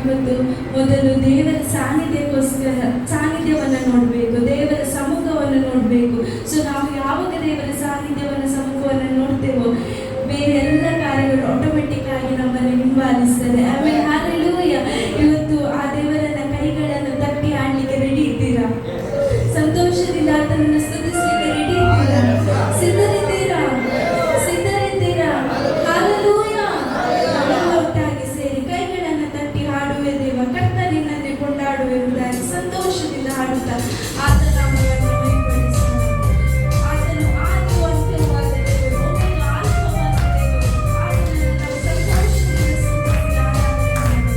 ನಾವಿವತ್ತು ಮೊದಲು ದೇವರ ಸಾನ್ನಿಧ್ಯವನ್ನು ನೋಡಬೇಕು, ದೇವರ ಸಮ್ಮುಖವನ್ನು ನೋಡಬೇಕು. ಸೊ ನಾವು ಯಾವಾಗ ದೇವರ ಸಾನ್ನಿಧ್ಯವನ್ನು ಸಮ್ಮುಖವನ್ನು ನೋಡ್ತೇವೋ ಬೇರೆ ಎಲ್ಲ ಕಾರ್ಯಗಳು ಆಟೋಮೆಟಿಕ್ ಆಗಿ ನಮ್ಮನ್ನು ಹಿಂಬಾಲಿಸ್ತದೆ. ಆಮೇಲೆ ಹಲ್ಲೆಲೂಯಾ. ಇವತ್ತು ಆ ದೇವರನ್ನ ಕೈಗಳನ್ನು ತಟ್ಟಿ ಆಡ್ಲಿಕ್ಕೆ ರೆಡಿ ಇದ್ದೀರಾ? ಸಂತೋಷದಿಂದ ಆತನನ್ನು ಸ್ತುತಿಸಲಿಕ್ಕೆ ರೆಡಿ ಇದ್ದೀರಾ? ಸಿದ್ಧರಿದ್ದೀರಾ? ಹಲ್ಲೆಲೂಯಾ. ಒಟ್ಟಾಗಿ ಸೇರಿ ಕೈಗಳನ್ನು ತಟ್ಟಿ ಹಾಡುವೆ ದೇವ, ಕರ್ತನಿನನ್ನೇ ಕೊಂಡಾಡುವೆಂಬುದಾಗಿ ಸಂತೋಷದಿಂದ ಹಾಡುತ್ತಾ ಆತನ ನಾಮವನ್ನು ಮಹಿಮೆಪಡಿಸೋಣ. ಆತನು ಆದಿ ಅಂತ್ಯವಾದ ದೇವರು, ಒಮ್ಮೆಗೆ ಆಲ್ಫವಾದ ದೇವರು. ಆತನನ್ನು ನಾವು ಸಂತೋಷದಿಂದ ಸ್ತುತಿಸಿ ಆರಾಧನೆ ಮಾಡೋಣ.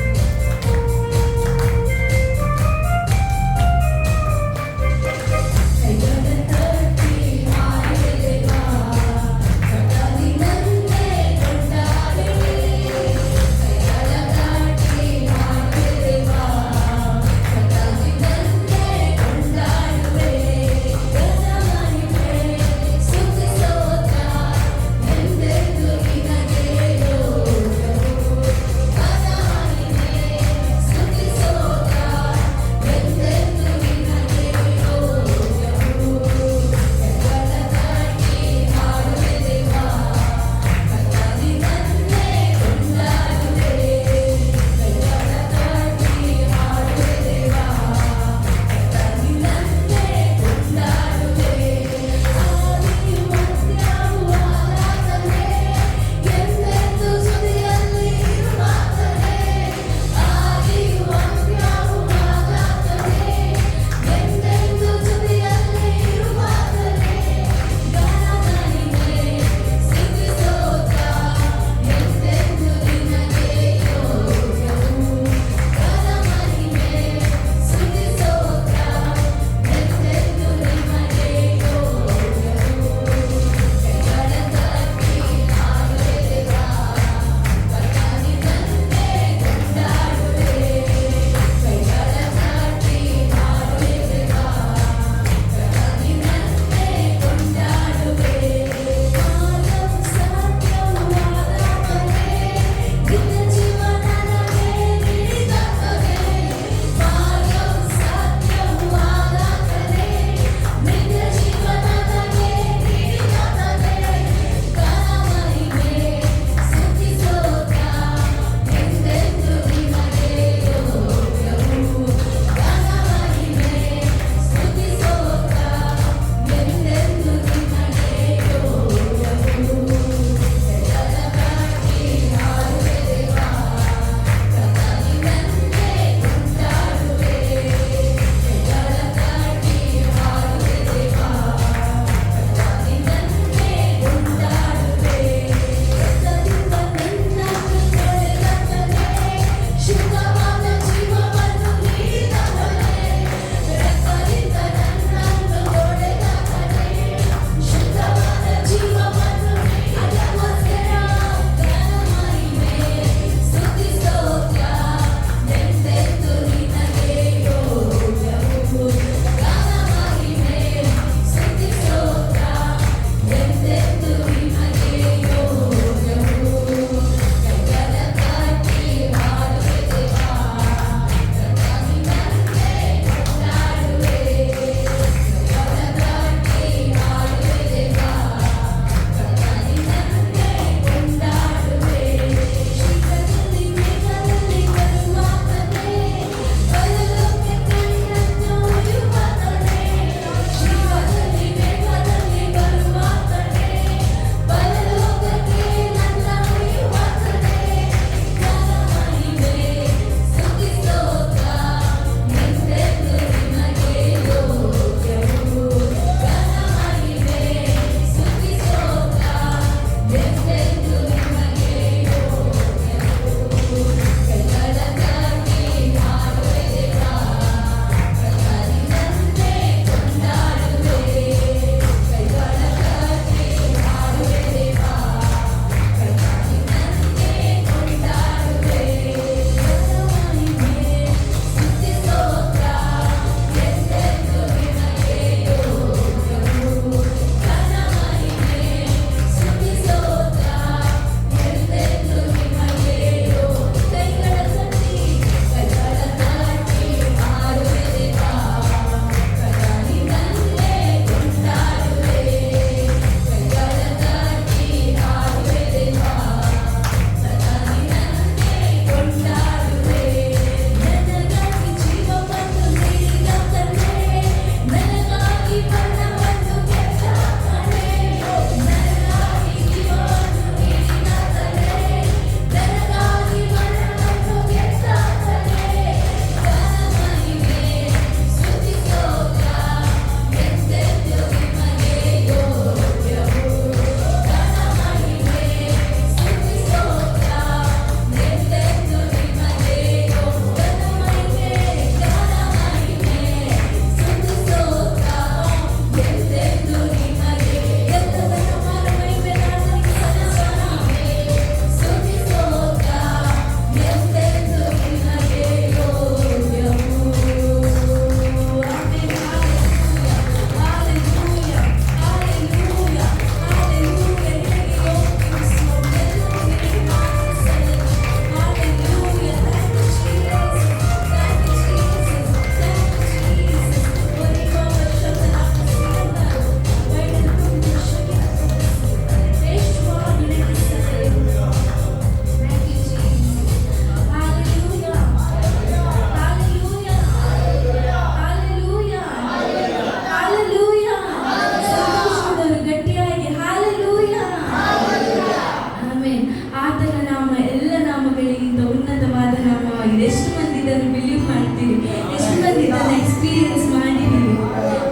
ಮಂದಿ ಇದನ್ನು ಬಿಲೀವ್ ಮಾಡ್ತೀರಿ? ಎಷ್ಟು ಮಂದಿ ಇದನ್ನು ಎಕ್ಸ್ಪೀರಿಯನ್ಸ್ ಮಾಡಿದ್ದೀರಿ?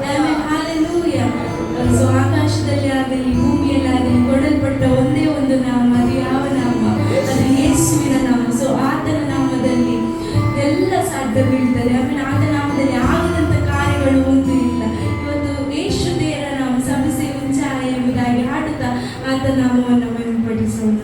ಆಮೇಲೆ ಹಾಲೆಲೂಯ. ಸೊ ಆಕಾಶದಲ್ಲಿ ಆಗಲಿ ಭೂಮಿಯಲ್ಲಿ ಆಗಲಿ ಕೊಡಲ್ಪಟ್ಟ ಒಂದೇ ಒಂದು ನಾಮ, ಅದು ಯಾವ ನಾಮ? ಅದು ಯೇಸುವಿನ ನಾಮ. ಸೊ ಆತನ ನಾಮದಲ್ಲಿ ಎಲ್ಲ ಸಾಧ್ಯ ಬೀಳ್ತಾರೆ. ಆಮೇಲೆ ಆತನ ನಾಮದಲ್ಲಿ ಆಗದಂತ ಕಾರ್ಯಗಳು ಒಂದು ಇಲ್ಲ. ಇವತ್ತು ಯೇಸು ದೇವರ ನಾಮ ಸಮಸ್ಯೆ ಉಂಚಾಯ ಎಂಬುದಾಗಿ ಹಾಡುತ್ತಾ ಆತನ ನಾಮವನ್ನು ಮಹಿಮೆಪಡಿಸೋಣ.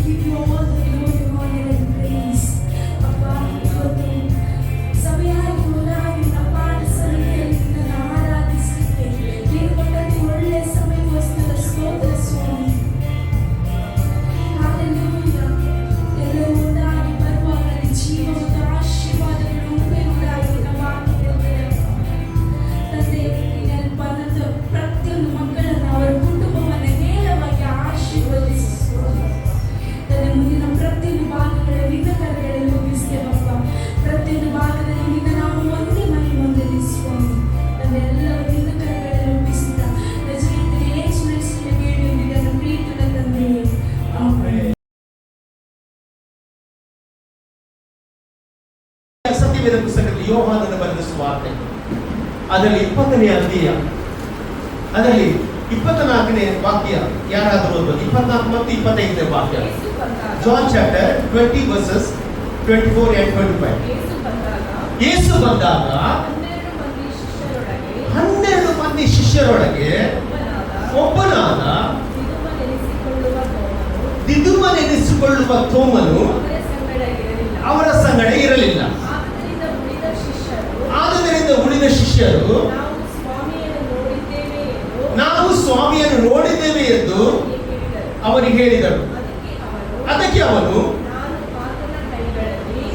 give you all the glory, honor and praise. ಅಪ್ಪ, ಇವತ್ತು ಸಭೆಯಾಗಿ ಹೋರಾಡಿ ನಮ್ಮ ಪಾಠ ಸರಣಿಯಲ್ಲಿ ನಿನ್ನನ್ನು ಆರಾಧಿಸಲಿಕ್ಕೆ ನೀನು ಕೊಟ್ಟಂತೆ ಒಳ್ಳೆ ಸಮಯಕ್ಕೋಸ್ಕರ ಸ್ತೋತ್ರ ಸ್ವಾಮಿ. Hallelujah. ಎಲ್ಲರೂ ಒಂದಾಗಿ ಬರುವಾಗ ಜೀವ ಮತ್ತು ಆಶೀರ್ವಾದಗಳು ಉಂಟಾಗಿ ನಮ್ಮ ವಾಕ್ಯದಲ್ಲಿ ತಂದೆ ನೆನಪನ್ನದ ಪ್ರತಿಯೊಂದು ಮಕ್ಕಳನ್ನು ಅವರ ಕುಟುಂಬವನ್ನು ನೇರವಾಗಿ ಆಶೀರ್ವದಿಸುವ ತನ್ನ ಮುಂದಿನ ಪ್ರತಿಯೊಂದು ಭಾಗಗಳ ನಿನ್ನ ಕರಗಳಲ್ಲಿ ಒಪ್ಪಿಸ್ತೇವಪ್ಪ. ಪ್ರತಿಯೊಂದು ಭಾಗದಲ್ಲಿ ನಿನ್ನ ನಾವು ಒಂದೇ ಮನೆ ಹೊಂದಲಿ ಸ್ವಾಮಿ. ಅದೆಲ್ಲವೂ ನಿನ್ನ ಕರಗಳಲ್ಲಿ ಒಪ್ಪಿಸುತ್ತಾ ನಜರೇತಿನ ಯೇಸು ಹೆಸರಿನ ಬೇಡಿಕೊಂಡಿದ್ದ ನನ್ನ ಪ್ರೀತಿಯ ತಂದೆಯೇ, ಆಮೆನ್. ಸತ್ಯವೇದ ಪುಸ್ತಕದಲ್ಲಿ ಯೋಹಾನನ ಬರೆದ ಸುವಾರ್ತೆ ಅದರಲ್ಲಿ 20ನೇ ಅಧ್ಯಾಯ ಅದರಲ್ಲಿ 24ನೇ ವಾಕ್ಯ ಯಾರಾದರೂ ಓದಬಹುದು. 24 ಮತ್ತು 25ನೇ ವಾಕ್ಯ. John chapter 20 verses 24 and 25. Yesu ಬಂದಾಗ 12 ಮಂದಿ ಶಿಷ್ಯರೊಳಗೆ ಒಬ್ಬನಾದ ದಿದುಮನೆನಿಸಿಕೊಳ್ಳುವ ತೋಮನು ಅವರ ಸಂಗಡ ಇರಲಿಲ್ಲ. ಆದ್ದರಿಂದ ಉಳಿದ ಶಿಷ್ಯರು ನಾವು ಸ್ವಾಮಿಯನ್ನು ನೋಡಿದ್ದೇವೆ ಎಂದು ಅವನಿಗೆ ಹೇಳಿದರು. ಅದಕ್ಕೆ ಅವನು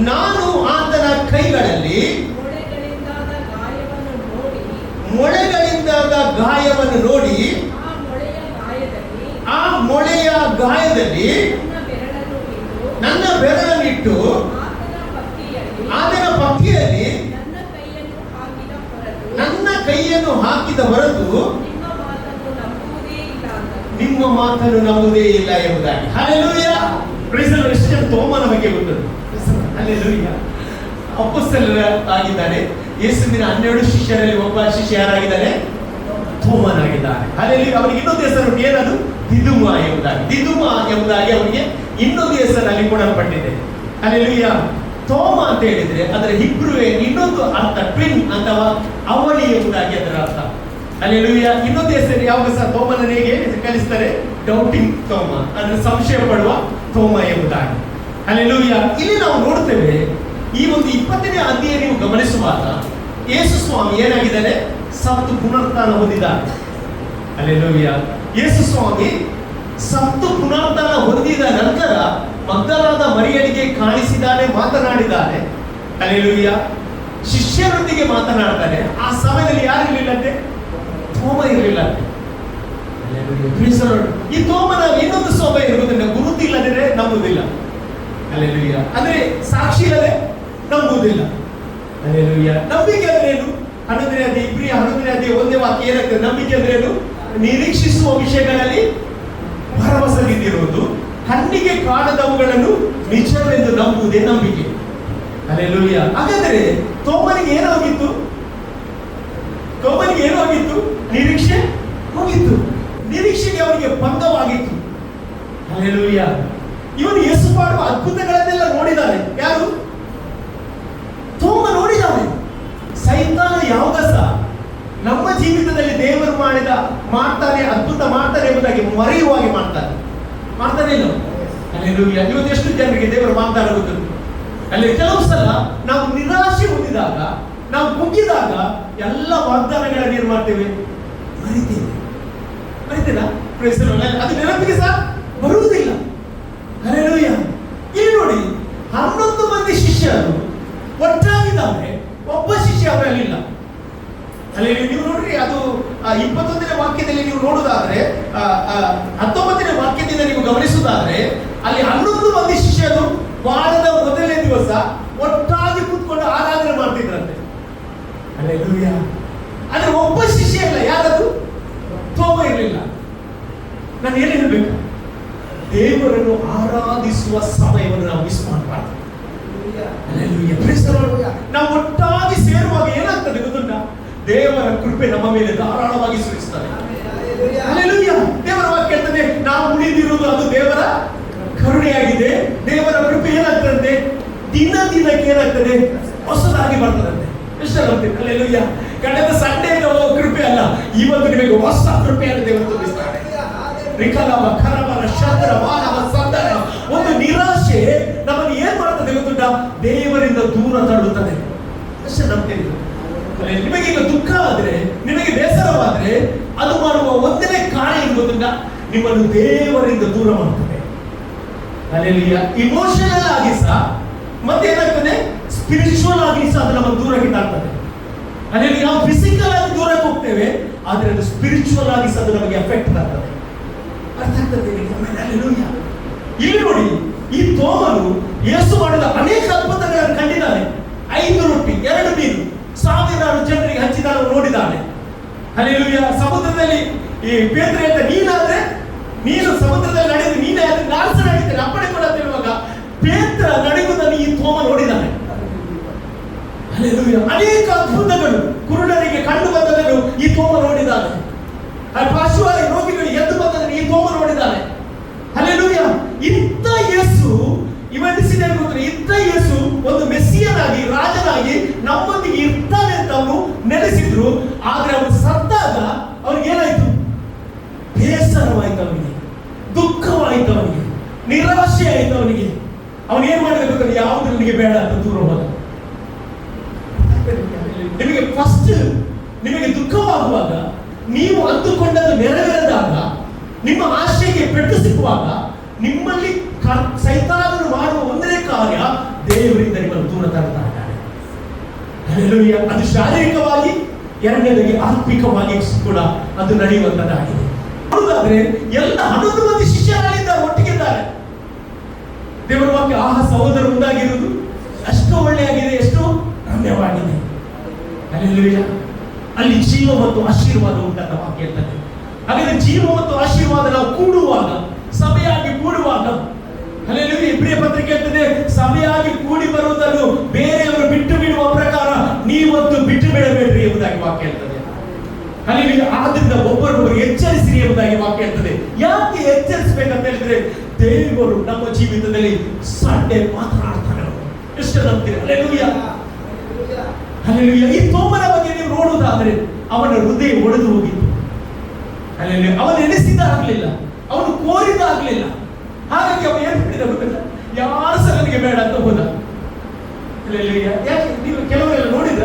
ನಾನು ಆತನ ಕೈಗಳಲ್ಲಿ ಮೊಳೆಗಳಿಂದಾದ ಗಾಯವನ್ನು ನೋಡಿ ಆ ಮೊಳೆಯ ಗಾಯದಲ್ಲಿ ನನ್ನ ಬೆರಳನ್ನಿಟ್ಟು ಆತನ ಪಕ್ಕಿಯಲ್ಲಿ ನನ್ನ ಕೈಯನ್ನು ಹಾಕಿದ ಹೊರತು ನಿಮ್ಮ ಮಾತನ್ನು ನಂಬುವುದೇ ಇಲ್ಲ ಎಂಬುದಾಗಿ. ಹಲ್ಲೆಲೂಯಾ. Praise the lord. ಎಷ್ಟು ಜನ ತೋಮನ ಬಗ್ಗೆ ಗೊತ್ತುಂಟು? ಹಲ್ಲೆಲೂಯಾ. ಅಪೊಸ್ತಲರ ಆಗಿದ್ದಾರೆ. ಯೇಸುವಿನ 12 ಶಿಷ್ಯರಲ್ಲಿ ಒಬ್ಬ ಶಿಷ್ಯ ಯಾರಾಗಿದ್ದಾನೆ? ತೋಮನಾಗಿದ್ದಾನೆ. ಹಲ್ಲೆಲೂಯಾ. ಅವನಿಗೆ ಇನ್ನೊಂದು ಹೆಸರು ಏನದು? ದಿದುಮ ಎಂಬುದಾಗಿ. ದಿದುಮ ಎಂಬುದಾಗಿ ಅವನಿಗೆ ಇನ್ನೊಂದು ಹೆಸರಲ್ಲಿ ಕೊಡಲ್ಪಟ್ಟಿದೆ. ಹಲ್ಲೆಲೂಯಾ. ತೋಮ ಅಂತ ಹೇಳಿದ್ರೆ ಅದರ ಹಿಬ್ರುವೆ ಇನ್ನೊಂದು ಅರ್ಥ ಟ್ವಿನ್ ಅಥವಾ ಅವಳಿ ಎಂಬುದಾಗಿ ಅದರ ಅರ್ಥ. ಹಲ್ಲೆಲೂಯಾ. ಇನ್ನೊಂದು ಹೆಸರು ಯಾವಾಗ ಸಹ ತೋಮನ ಹೇಗೆ ಕಲಿಸ್ತಾರೆ? ಡೌಟಿಂಗ್ ತೋಮ, ಅಂದ್ರೆ ಸಂಶಯ ಪಡುವ ತೋಮ ಎಂಬುದಾಗಿ. ಹಲ್ಲೆಲೂಯಾ. ಇಲ್ಲಿ ನಾವು ನೋಡ್ತೇವೆ ಈ ಒಂದು 20ನೇ ಅಧ್ಯಾಯ ನೀವು ಗಮನಿಸುವಾಗ ಯೇಸು ಸ್ವಾಮಿ ಏನಾಗಿದ್ದಾರೆ? ಸತ್ತು ಪುನರುತ್ಥಾನ ಹೊಂದಿದ್ದಾರೆ. ಹಲ್ಲೆಲೂಯಾ. ಯೇಸು ಸ್ವಾಮಿ ಸತ್ತು ಪುನರುತ್ಥಾನ ಹೊಂದಿದ ನಂತರ ಮಗ್ದಲದ ಮರಿಯಳಿಗೆ ಕಾಣಿಸಿದ್ದಾನೆ, ಮಾತನಾಡಿದ್ದಾನೆ. ಹಲ್ಲೆಲೂಯಾ. ಶಿಷ್ಯರೊಂದಿಗೆ ಮಾತನಾಡ್ತಾನೆ. ಆ ಸಮಯದಲ್ಲಿ ಯಾರು ಇರಲಿಲ್ಲಂತೆ? ತೋಮ ಇರಲಿಲ್ಲಂತೆ. ಈ ತೋಮನ ಇನ್ನೊಂದು ಸ್ವಭಾವ ಇರುವುದನ್ನ ಗುರುತಿಲ್ಲದೆ ನಂಬುವುದಿಲ್ಲ. ಹಲ್ಲೆಲೂಯಾ. ಅಂದ್ರೆ ಸಾಕ್ಷಿ ಇಲ್ಲದೆ ನಂಬುವುದಿಲ್ಲ. ಹಲ್ಲೆಲೂಯಾ. ನಂಬಿಕೆ ಅಂದ್ರೆ ಏನು? 11ನೇ ಅಧ್ಯಾಯ, ಇಬ್ರಿಯ 11ನೇ ಅಧ್ಯಾಯ 1ನೇ ವಾಕ್ಯ ಏನಾಗ್ತದೆ? ನಂಬಿಕೆ ಅಂದ್ರೆ ಏನು? ನಿರೀಕ್ಷಿಸುವ ವಿಷಯಗಳಲ್ಲಿ ಭರವಸೆಗಿರುವುದು, ಕಣ್ಣಿಗೆ ಕಾಣದವುಗಳನ್ನು ನಿಜವೆಂದು ನಂಬುವುದೇ ನಂಬಿಕೆ. ಹಲ್ಲೆಲೂಯಾ. ಹಾಗಾದರೆ ತೋಮನಿಗೆ ಏನಾಗಿತ್ತು? ತೋಮನಿಗೆ ಏನಾಗಿತ್ತು? ನಿರೀಕ್ಷೆ ಹೋಗಿತ್ತು. ನಿರೀಕ್ಷೆಗೆ ಅವನಿಗೆ ಭಂಗವಾಗಿತ್ತು. ಹಲ್ಲೆಲೂಯಾ. ಇವನು ಯೇಸು ಮಾಡುವ ಅದ್ಭುತಗಳನ್ನೆಲ್ಲ ನೋಡಿದ್ದಾನೆ. ಯಾರು? ತೋಮ ನೋಡಿದ್ದಾನೆ. ಸೈತಾನ ಯಾವಾಗ ಸಹ ನಮ್ಮ ಜೀವಿತದಲ್ಲಿ ದೇವರು ಮಾಡ್ತಾನೆ, ಅದ್ಭುತ ಮಾಡ್ತಾನೆ ಎಂಬುದಾಗಿ ಮರೆಯುವಾಗಿ ಮಾಡ್ತಾನೆ ಇಲ್ಲ? ಹಲ್ಲೆಲೂಯಾ. ಇವತ್ತು ಎಷ್ಟು ಜನರಿಗೆ ದೇವರು ಮಾತಾಡುವುದು? ಅಲ್ಲಿ ಕೆಲವು ಸಲ ನಾವು ನಿರಾಶೆ ಹೊಂದಿದಾಗ, ನಾವು ಕುಗ್ಗಿದಾಗ ಎಲ್ಲ ವಾಗ್ದಾನಗಳನ್ನು ಏನ್ ಮಾಡ್ತೇವೆ? ಮರಿತೇನಾ? ಅದು ನೆನಪಿಗೆ ಸಹ ಬರುವುದಿಲ್ಲ. ಹಲ್ಲೆಲೂಯಾ. ಇಲ್ಲಿ ನೋಡಿ, 11 ಮಂದಿ ಶಿಷ್ಯರು ಒಟ್ಟಾಗಿದ್ದಾರೆ, ಒಬ್ಬ ಶಿಷ್ಯ ಅವರಲ್ಲಿಲ್ಲ. ಅಲ್ಲಿ ನೀವು ನೋಡ್ರಿ, ಅದು 21ನೇ ವಾಕ್ಯದಲ್ಲಿ ನೀವು ನೋಡುವುದಾದ್ರೆ, 19ನೇ ವಾಕ್ಯದಿಂದ ನೀವು ಗಮನಿಸುವುದಾದ್ರೆ, ಅಲ್ಲಿ 11 ಮಂದಿ ಶಿಷ್ಯರು ವಾರದ ಮೊದಲನೇ ದಿವಸ ಒಟ್ಟಾಗಿ ಕೂತ್ಕೊಂಡು ಆರಾಧನೆ ಮಾಡ್ತಿದ್ರಂತೆ. ಹಲ್ಲೆಲೂಯಾ. ಆದ್ರೆ ಒಬ್ಬ ಶಿಷ್ಯ ಇಲ್ಲ. ಯಾರದು? ತೋಮ ಇರಲಿಲ್ಲ. ನಾನು ಏನು ಹೇಳ್ಬೇಕು? ದೇವರನ್ನು ಆರಾಧಿಸುವ ಸಮಯವನ್ನು ನಾವು ಮಿಸ್ ಮಾಡಬಾರ್ದು. ನಾವು ಒಟ್ಟಾಗಿ ಸೇರುವಾಗ ಏನಾಗ್ತದೆ ಗೊತ್ತುಂಟಾ? ದೇವರ ಕೃಪೆ ನಮ್ಮ ಮೇಲೆ ಧಾರಾಳವಾಗಿ ಸುರಿಸುತ್ತದೆ. ಹಲ್ಲೆಲೂಯಾ. ದೇವರ ವಾಕ್ಯ ಹೇಳ್ತದೆ, ನಾವು ಉಳಿದಿರುವುದು ಅದು ದೇವರ ಕರುಣೆಯಾಗಿದೆ. ದೇವರ ಕೃಪೆ ಏನಾಗ್ತದೆ? ದಿನಕ್ಕೆ ಏನಾಗ್ತದೆ? ಹೊಸದಾಗಿ ಬರ್ತದಂತೆ. ಎಷ್ಟು ಬರ್ತೀವಿ? ಹಲ್ಲೆಲೂಯಾ. ಕಳೆದ ಸಂಡೇ ಕೃಪೆ ಅಲ್ಲ, ಇವತ್ತು ನಿಮಗೆ ಹೊಸ ಕೃಪೆಯನ್ನು ದೇವರು ತೋರಿಸ್ತಾರೆ. ರಿಕಲವ ಕರವರ ಶದ್ರ ಮಾನವ ಸಂದರ ದೇವರಿಂದ ದೂರ ತಳ್ಳುತ್ತದೆ. ಅಷ್ಟೇ ನಂಬ್ತೇನೆ. ನಿಮಗೆ ಈಗ ದುಃಖ ಆದ್ರೆ, ನಿಮಗೆ ಬೇಸರವಾದ್ರೆ, ಅದು ಮಾಡುವ ಒಂದನೇ ಕಾರಣ ಏನು ಗೊತ್ತಿಲ್ಲ, ನಿಮ್ಮನ್ನು ದೇವರಿಂದ ದೂರ ಮಾಡ್ತದೆ. ಅಲ್ಲೆಲ್ಲಿಯ ಇಮೋಷನಲ್ ಆಗಿ ಸಹ ಮತ್ತೆ ಏನಾಗ್ತದೆ, ಸ್ಪಿರಿಚುವಲ್ ಆಗಿ ಸಹ ಅದು ನಮ್ಮ ದೂರಕ್ಕೆ ತಾಗ್ತದೆ. ಅಲ್ಲೆಲ್ಲಿ ನಾವು ಫಿಸಿಕಲ್ ಆಗಿ ದೂರಕ್ಕೆ ಹೋಗ್ತೇವೆ, ಆದ್ರೆ ಅದು ಸ್ಪಿರಿಚುವಲ್ ಆಗಿ ಸಹ ಅದು ನಮಗೆ ಎಫೆಕ್ಟ್ ಆಗ್ತದೆ. ಅರ್ಥ ಆಗ್ತದೆ? ಇಲ್ಲಿ ನೋಡಿ, ಈ ತೋಮನು ಯೇಸು ಮಾಡಿದ ಅನೇಕ ಅದ್ಭುತಗಳನ್ನು ಕಂಡಿದ್ದಾನೆ. 5 ರೊಟ್ಟಿ 2 ಮೀನು 1000 ಜನರಿಗೆ ಹಂಚಿದಾಗ ನೋಡಿದ್ದಾನೆ. ಹಲ್ಲೆಲೂಯಾ. ಸಮುದ್ರದಲ್ಲಿ ಈ ಪೇತ್ರ ಅಂತ ನೀನು ಸಮುದ್ರದಲ್ಲಿ ನಡೆದು ನೀನೇ ಅದಕ್ಕೆ 4 ಸಲ ನಡೀತೇನೆ ಅಪ್ಪಣೆ ಕೊಡುತ್ತಿರುವಾಗ ಪೇತ್ರ ನಡೆಯುವುದನ್ನು ಈ ತೋಮ ನೋಡಿದ್ದಾನೆ. ಹಲ್ಲೆಲೂಯಾ. ಅನೇಕ ಅದ್ಭುತಗಳು ಕುರುಡರಿಗೆ ಕಂಡು ಬಂದದನ್ನು ಈ ತೋಮ ನೋಡಿದ್ದಾನೆ. ಪಾರ್ಶ್ವವಾಯು ರೋಗಿಗಳು ಎದ್ದು ಬಂದದನ್ನು ಈ ತೋಮ ನೋಡಿದ್ದಾನೆ. ಹಲ್ಲೆಲೂಯಾ. ಇಂಥ ಯೇಸು ಇವೆನಿಸಿದೆ ಗೊತ್ತಿಲ್ಲ. ಇಂಥ ಯೇಸು ಒಂದು ಮೆಸ್ಸಿಯನಾಗಿ, ರಾಜನಾಗಿ ನಮ್ಮೊಂದಿಗೆ ಇರ್ತಾನೆ ಅಂತ ಅವನು ನೆಲೆಸಿದ್ರು. ಆದ್ರೆ ಅವನು ಸತ್ತಾಗ ಅವ್ರಿಗೆ ಏನಾಯ್ತು? ಬೇಸರವಾಯ್ತು, ಅವನಿಗೆ ದುಃಖವಾಯ್ತು, ಅವನಿಗೆ ನಿರಾಶೆ ಆಯ್ತು. ಅವನಿಗೆ ಅವನು ಏನ್ ಮಾಡಿದ ಗೊತ್ತಿಲ್ಲ, ಯಾವುದು ನನಗೆ ಬೇಡ ಅಂತ ದೂರ ಹೋದ. ನಿಮಗೆ ಫಸ್ಟ್ ನಿಮಗೆ ದುಃಖವಾಗುವಾಗ, ನೀವು ಅಂದುಕೊಂಡದ್ದು ನೆರವೇರದಾಗ, ನಿಮ್ಮ ಆಶೆಗೆ ಪೆಟ್ಟು ಸಿಕ್ಕುವಾಗ, ನಿಮ್ಮಲ್ಲಿ ಸೈತಾನನು ಮಾಡುವ ಒಂದನೇ ಕಾರ್ಯ ದೇವರಿಂದ ನಿಮ್ಮನ್ನು ದೂರ ತರ್ತಾ ಇದ್ದಾನೆ. ಅದು ಶಾರೀರಿಕವಾಗಿ, ಎರಡನೇದಾಗಿ ಆತ್ಮಿಕವಾಗಿ ಕೂಡ ಅದು ನಡೆಯುವಂತದ್ದಾಗಿದೆ. ಹೌದಾದ್ರೆ ಎಲ್ಲ 11 ಮಂದಿ ಶಿಷ್ಯರಾಗಿದ್ದಾರೆ, ಒಟ್ಟಿಗಿದ್ದಾರೆ. ದೇವರ ವಾಕ್ಯ ಆಹ ಸಹೋದರ ಮುಂದಾಗಿರುವುದು ಅಷ್ಟು ಒಳ್ಳೆಯಾಗಿದೆ, ಎಷ್ಟು ರಮ್ಯವಾಗಿದೆ. ಅಲ್ಲಿ ಜೀವ ಮತ್ತು ಆಶೀರ್ವಾದ ಉಂಟಂತ ವಾಕ್ಯ ಹೇಳ್ತದೆ. ಹಾಗಾದ್ರೆ ಜೀವ ಮತ್ತು ಆಶೀರ್ವಾದ ನಾವು ಕೂಡುವಾಗ, ಸಭೆಯಾಗಿ ಕೂಡುವಾಗ, ಇಬ್ರಿಯ ಪತ್ರಿಕೆ ಹೇಳ್ತದೆ, ಸಭೆಯಾಗಿ ಕೂಡಿ ಬರುವುದನ್ನು ಬೇರೆಯವರು ಬಿಟ್ಟು ಬಿಡುವ ಪ್ರಕಾರ ನೀವತ್ತು ಬಿಟ್ಟು ಬಿಡಬೇಡ್ರಿ ಎಂಬುದಾಗಿ ವಾಕ್ಯ ಹೇಳ್ತದೆ. ಆದ್ರಿಂದ ಒಬ್ಬರೊಬ್ಬರು ಎಚ್ಚರಿಸಿರಿ ಎಂಬುದಾಗಿ ವಾಕ್ಯ ಹೇಳ್ತದೆ. ಯಾಕೆ ಎಚ್ಚರಿಸಬೇಕಂತ ಹೇಳಿದ್ರೆ, ದೇವರು ನಮ್ಮ ಜೀವಿತದಲ್ಲಿ ಸಂಡೆ ಮಾತನಾಡ್ತಾನೆ. ಎಷ್ಟು ನಂಬ್ತೀರಿ? ಹಲ್ಲೆಲೂಯಾ. ಹಲ್ಲೆಲೂಯಾ. ಈ ತೋಮನ ಬಗ್ಗೆ ನೀವು ನೋಡುವುದಾದ್ರೆ, ಅವನ ಹೃದಯ ಒಡೆದು ಹೋಗಿತ್ತು. ಹಲ್ಲೆಲೂಯಾ. ಅವನು ಎಣಿಸಿದ್ದಾಗಲಿಲ್ಲ, ಅವನು ಕೋರಿದಾಗಲಿಲ್ಲ. ಹಾಗಾಗಿ ಅವನು ಏನ್ ಮಾಡಿದ ಗೊತ್ತಿಲ್ಲ, ಯಾರ ಸಹ ನನಗೆ ಬೇಡ ಅಂತ ಹೋದ. ಹಲ್ಲೆಲೂಯಾ. ಯಾಕೆ ನೀವು ಕೆಲವರೆಲ್ಲ ನೋಡಿದ್ರ,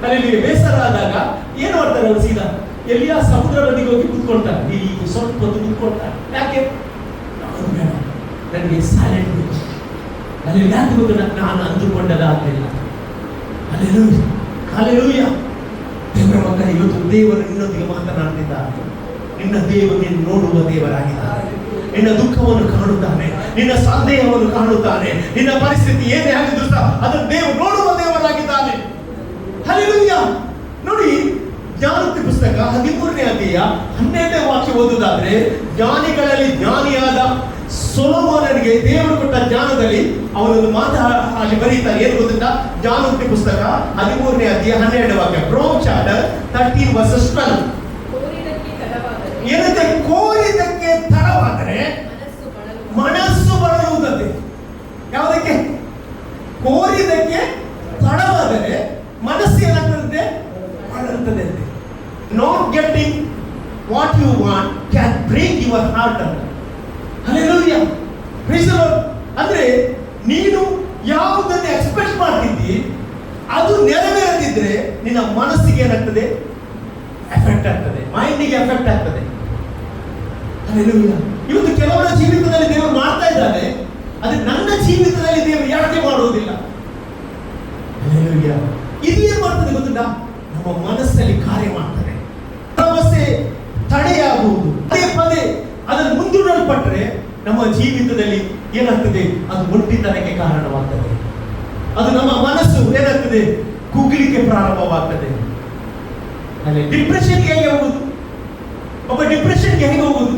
ಅಲ್ಲಿ ಬೇಸರ ಆದಾಗ ಏನು ಮಾಡ್ತಾರೆ ಅವರು? ಸೀದಾ ಎಲ್ಲಿಯ ಸಮುದ್ರ ನದಿಗೆ ಹೋಗಿ ಕೂತ್ಕೊಳ್ತಾರೆ, ಈಗ ಸ್ವಲ್ಪ ಹೊತ್ತು ಕೂತ್ಕೊಳ್ತಾರೆ. ಯಾಕೆ? ಬೇಡ, ನನಗೆ ಸೈಲೆಂಟ್ ಬೇಕು. ಅಲ್ಲಿ ಯಾಕೆ ಗೊತ್ತಿಲ್ಲ, ನಾನು ಅಂದುಕೊಂಡದಾಗಲಿಲ್ಲ. ಹಲ್ಲೆಲೂಯಾ. ಹಲ್ಲೆಲೂಯಾ. ದೇವರ ಮಕ್ಕಳ, ಇವತ್ತು ದೇವರು ನಿನ್ನೊಂದಿಗೆ ಮಾತನಾಡ್ತಿದ್ದಾರೆ. ನಿನ್ನ ದೇವರಿಗೆ ನೋಡುವ ದೇವರಾಗಿದ್ದಾರೆ. ನಿನ್ನ ದುಃಖವನ್ನು ಕಾಣುತ್ತಾನೆ, ನಿನ್ನ ಸಂದೇಹವನ್ನು ಕಾಣುತ್ತಾನೆ, ನಿನ್ನ ಪರಿಸ್ಥಿತಿ ಏನೇ ಆಗಿದ್ರು ಸಹ ಅದನ್ನು ದೇವರು ನೋಡುವ ದೇವರಾಗಿದ್ದಾನೆ. ಹಲ್ಲೆಲೂಯಾ. ನೋಡಿ, ಜ್ಞಾನೋಕ್ತಿ ಪುಸ್ತಕ 13ನೇ ಅಧ್ಯಾಯ 12ನೇ ವಾಕ್ಯ ಓದುವುದಾದ್ರೆ, ಜ್ಞಾನಿಗಳಲ್ಲಿ ಜ್ಞಾನಿಯಾದ ಸೊಲೊಮೋನನಿಗೆ ದೇವರು ಕೊಟ್ಟ ಜ್ಞಾನದಲ್ಲಿ ಅವನೊಂದು ಮಾತು ಅಲ್ಲಿ ಬರೀತಾರೆ. ಏನು ಗೊತ್ತಿಲ್ಲ? ಜ್ಞಾನೋಕ್ತಿ ಪುಸ್ತಕ 13ನೇ ಅಧ್ಯಾಯ 12ನೇ ವಾಕ್ಯ, Proverbs chapter 13 verses 12. ಏನಂತೆ? ಕೋರಿದಕ್ಕೆ ತಡವಾದರೆ ಮನಸ್ಸು ಬಳಲುವುದಂತೆ. ಯಾವುದಕ್ಕೆ? ಕೋರಿದಕ್ಕೆ ತಡವಾದರೆ ಮನಸ್ಸು ಏನಾಗ್ತದೆ? ಬಳಲುತ್ತದೆ. Not getting what you want can break your heart ಅಂತ. ಹಲ್ಲೆಲೂಯಾ. Praise the lord. ಅಂದ್ರೆ ನೀನು ಯಾವುದನ್ನು ಎಕ್ಸ್ಪೆಕ್ಟ್ ಮಾಡ್ತಿದ್ದಿ, ಅದು ನೆರವೇರದಿದ್ರೆ ನಿನ್ನ ಮನಸ್ಸಿಗೆ ಏನಾಗ್ತದೆ? ಎಫೆಕ್ಟ್ ಆಗ್ತದೆ, ಮೈಂಡಿಗೆ ಎಫೆಕ್ಟ್ ಆಗ್ತದೆ. ಹಲ್ಲೆಲೂಯಾ. ಇವತ್ತು ಕೆಲವರ ಜೀವಿತದಲ್ಲಿ ದೇವರು ಮಾಡ್ತಾ ಇದ್ದಾನೆ, ಅದು ನನ್ನ ಜೀವಿತದಲ್ಲಿ ದೇವರು ಯಾಕೆ ಮಾಡುವುದಿಲ್ಲ? ಹಲ್ಲೆಲೂಯಾ. ಇದು ಏನ್ ಮಾಡ್ತದೆ ಗೊತ್ತಿಲ್ಲ? ನಮ್ಮ ಮನಸ್ಸಲ್ಲಿ ಕಾರ್ಯ ಮಾಡ್ತದೆ. ಸಮಸ್ಯೆ ತಡೆಯಾಗುವುದು, ಪದೇ ಪದೇ ಅದನ್ನು ಮುಂದೂಡಲ್ಪಟ್ಟರೆ ನಮ್ಮ ಜೀವಿತದಲ್ಲಿ ಏನಾಗ್ತದೆ? ಅದು ಒಂಟಿತನಕ್ಕೆ ಕಾರಣವಾಗ್ತದೆ. ಅದು ನಮ್ಮ ಮನಸ್ಸು ಏನಾಗ್ತದೆ? ಕುಗ್ಲಿಕ್ಕೆ ಪ್ರಾರಂಭವಾಗ್ತದೆ. ಡಿಪ್ರೆಷನ್ಗೆ ಹೇಗೆ ಹೋಗುದು? ಒಬ್ಬ ಡಿಪ್ರೆಷನ್ಗೆ ಹೇಗೆ ಹೋಗುದು?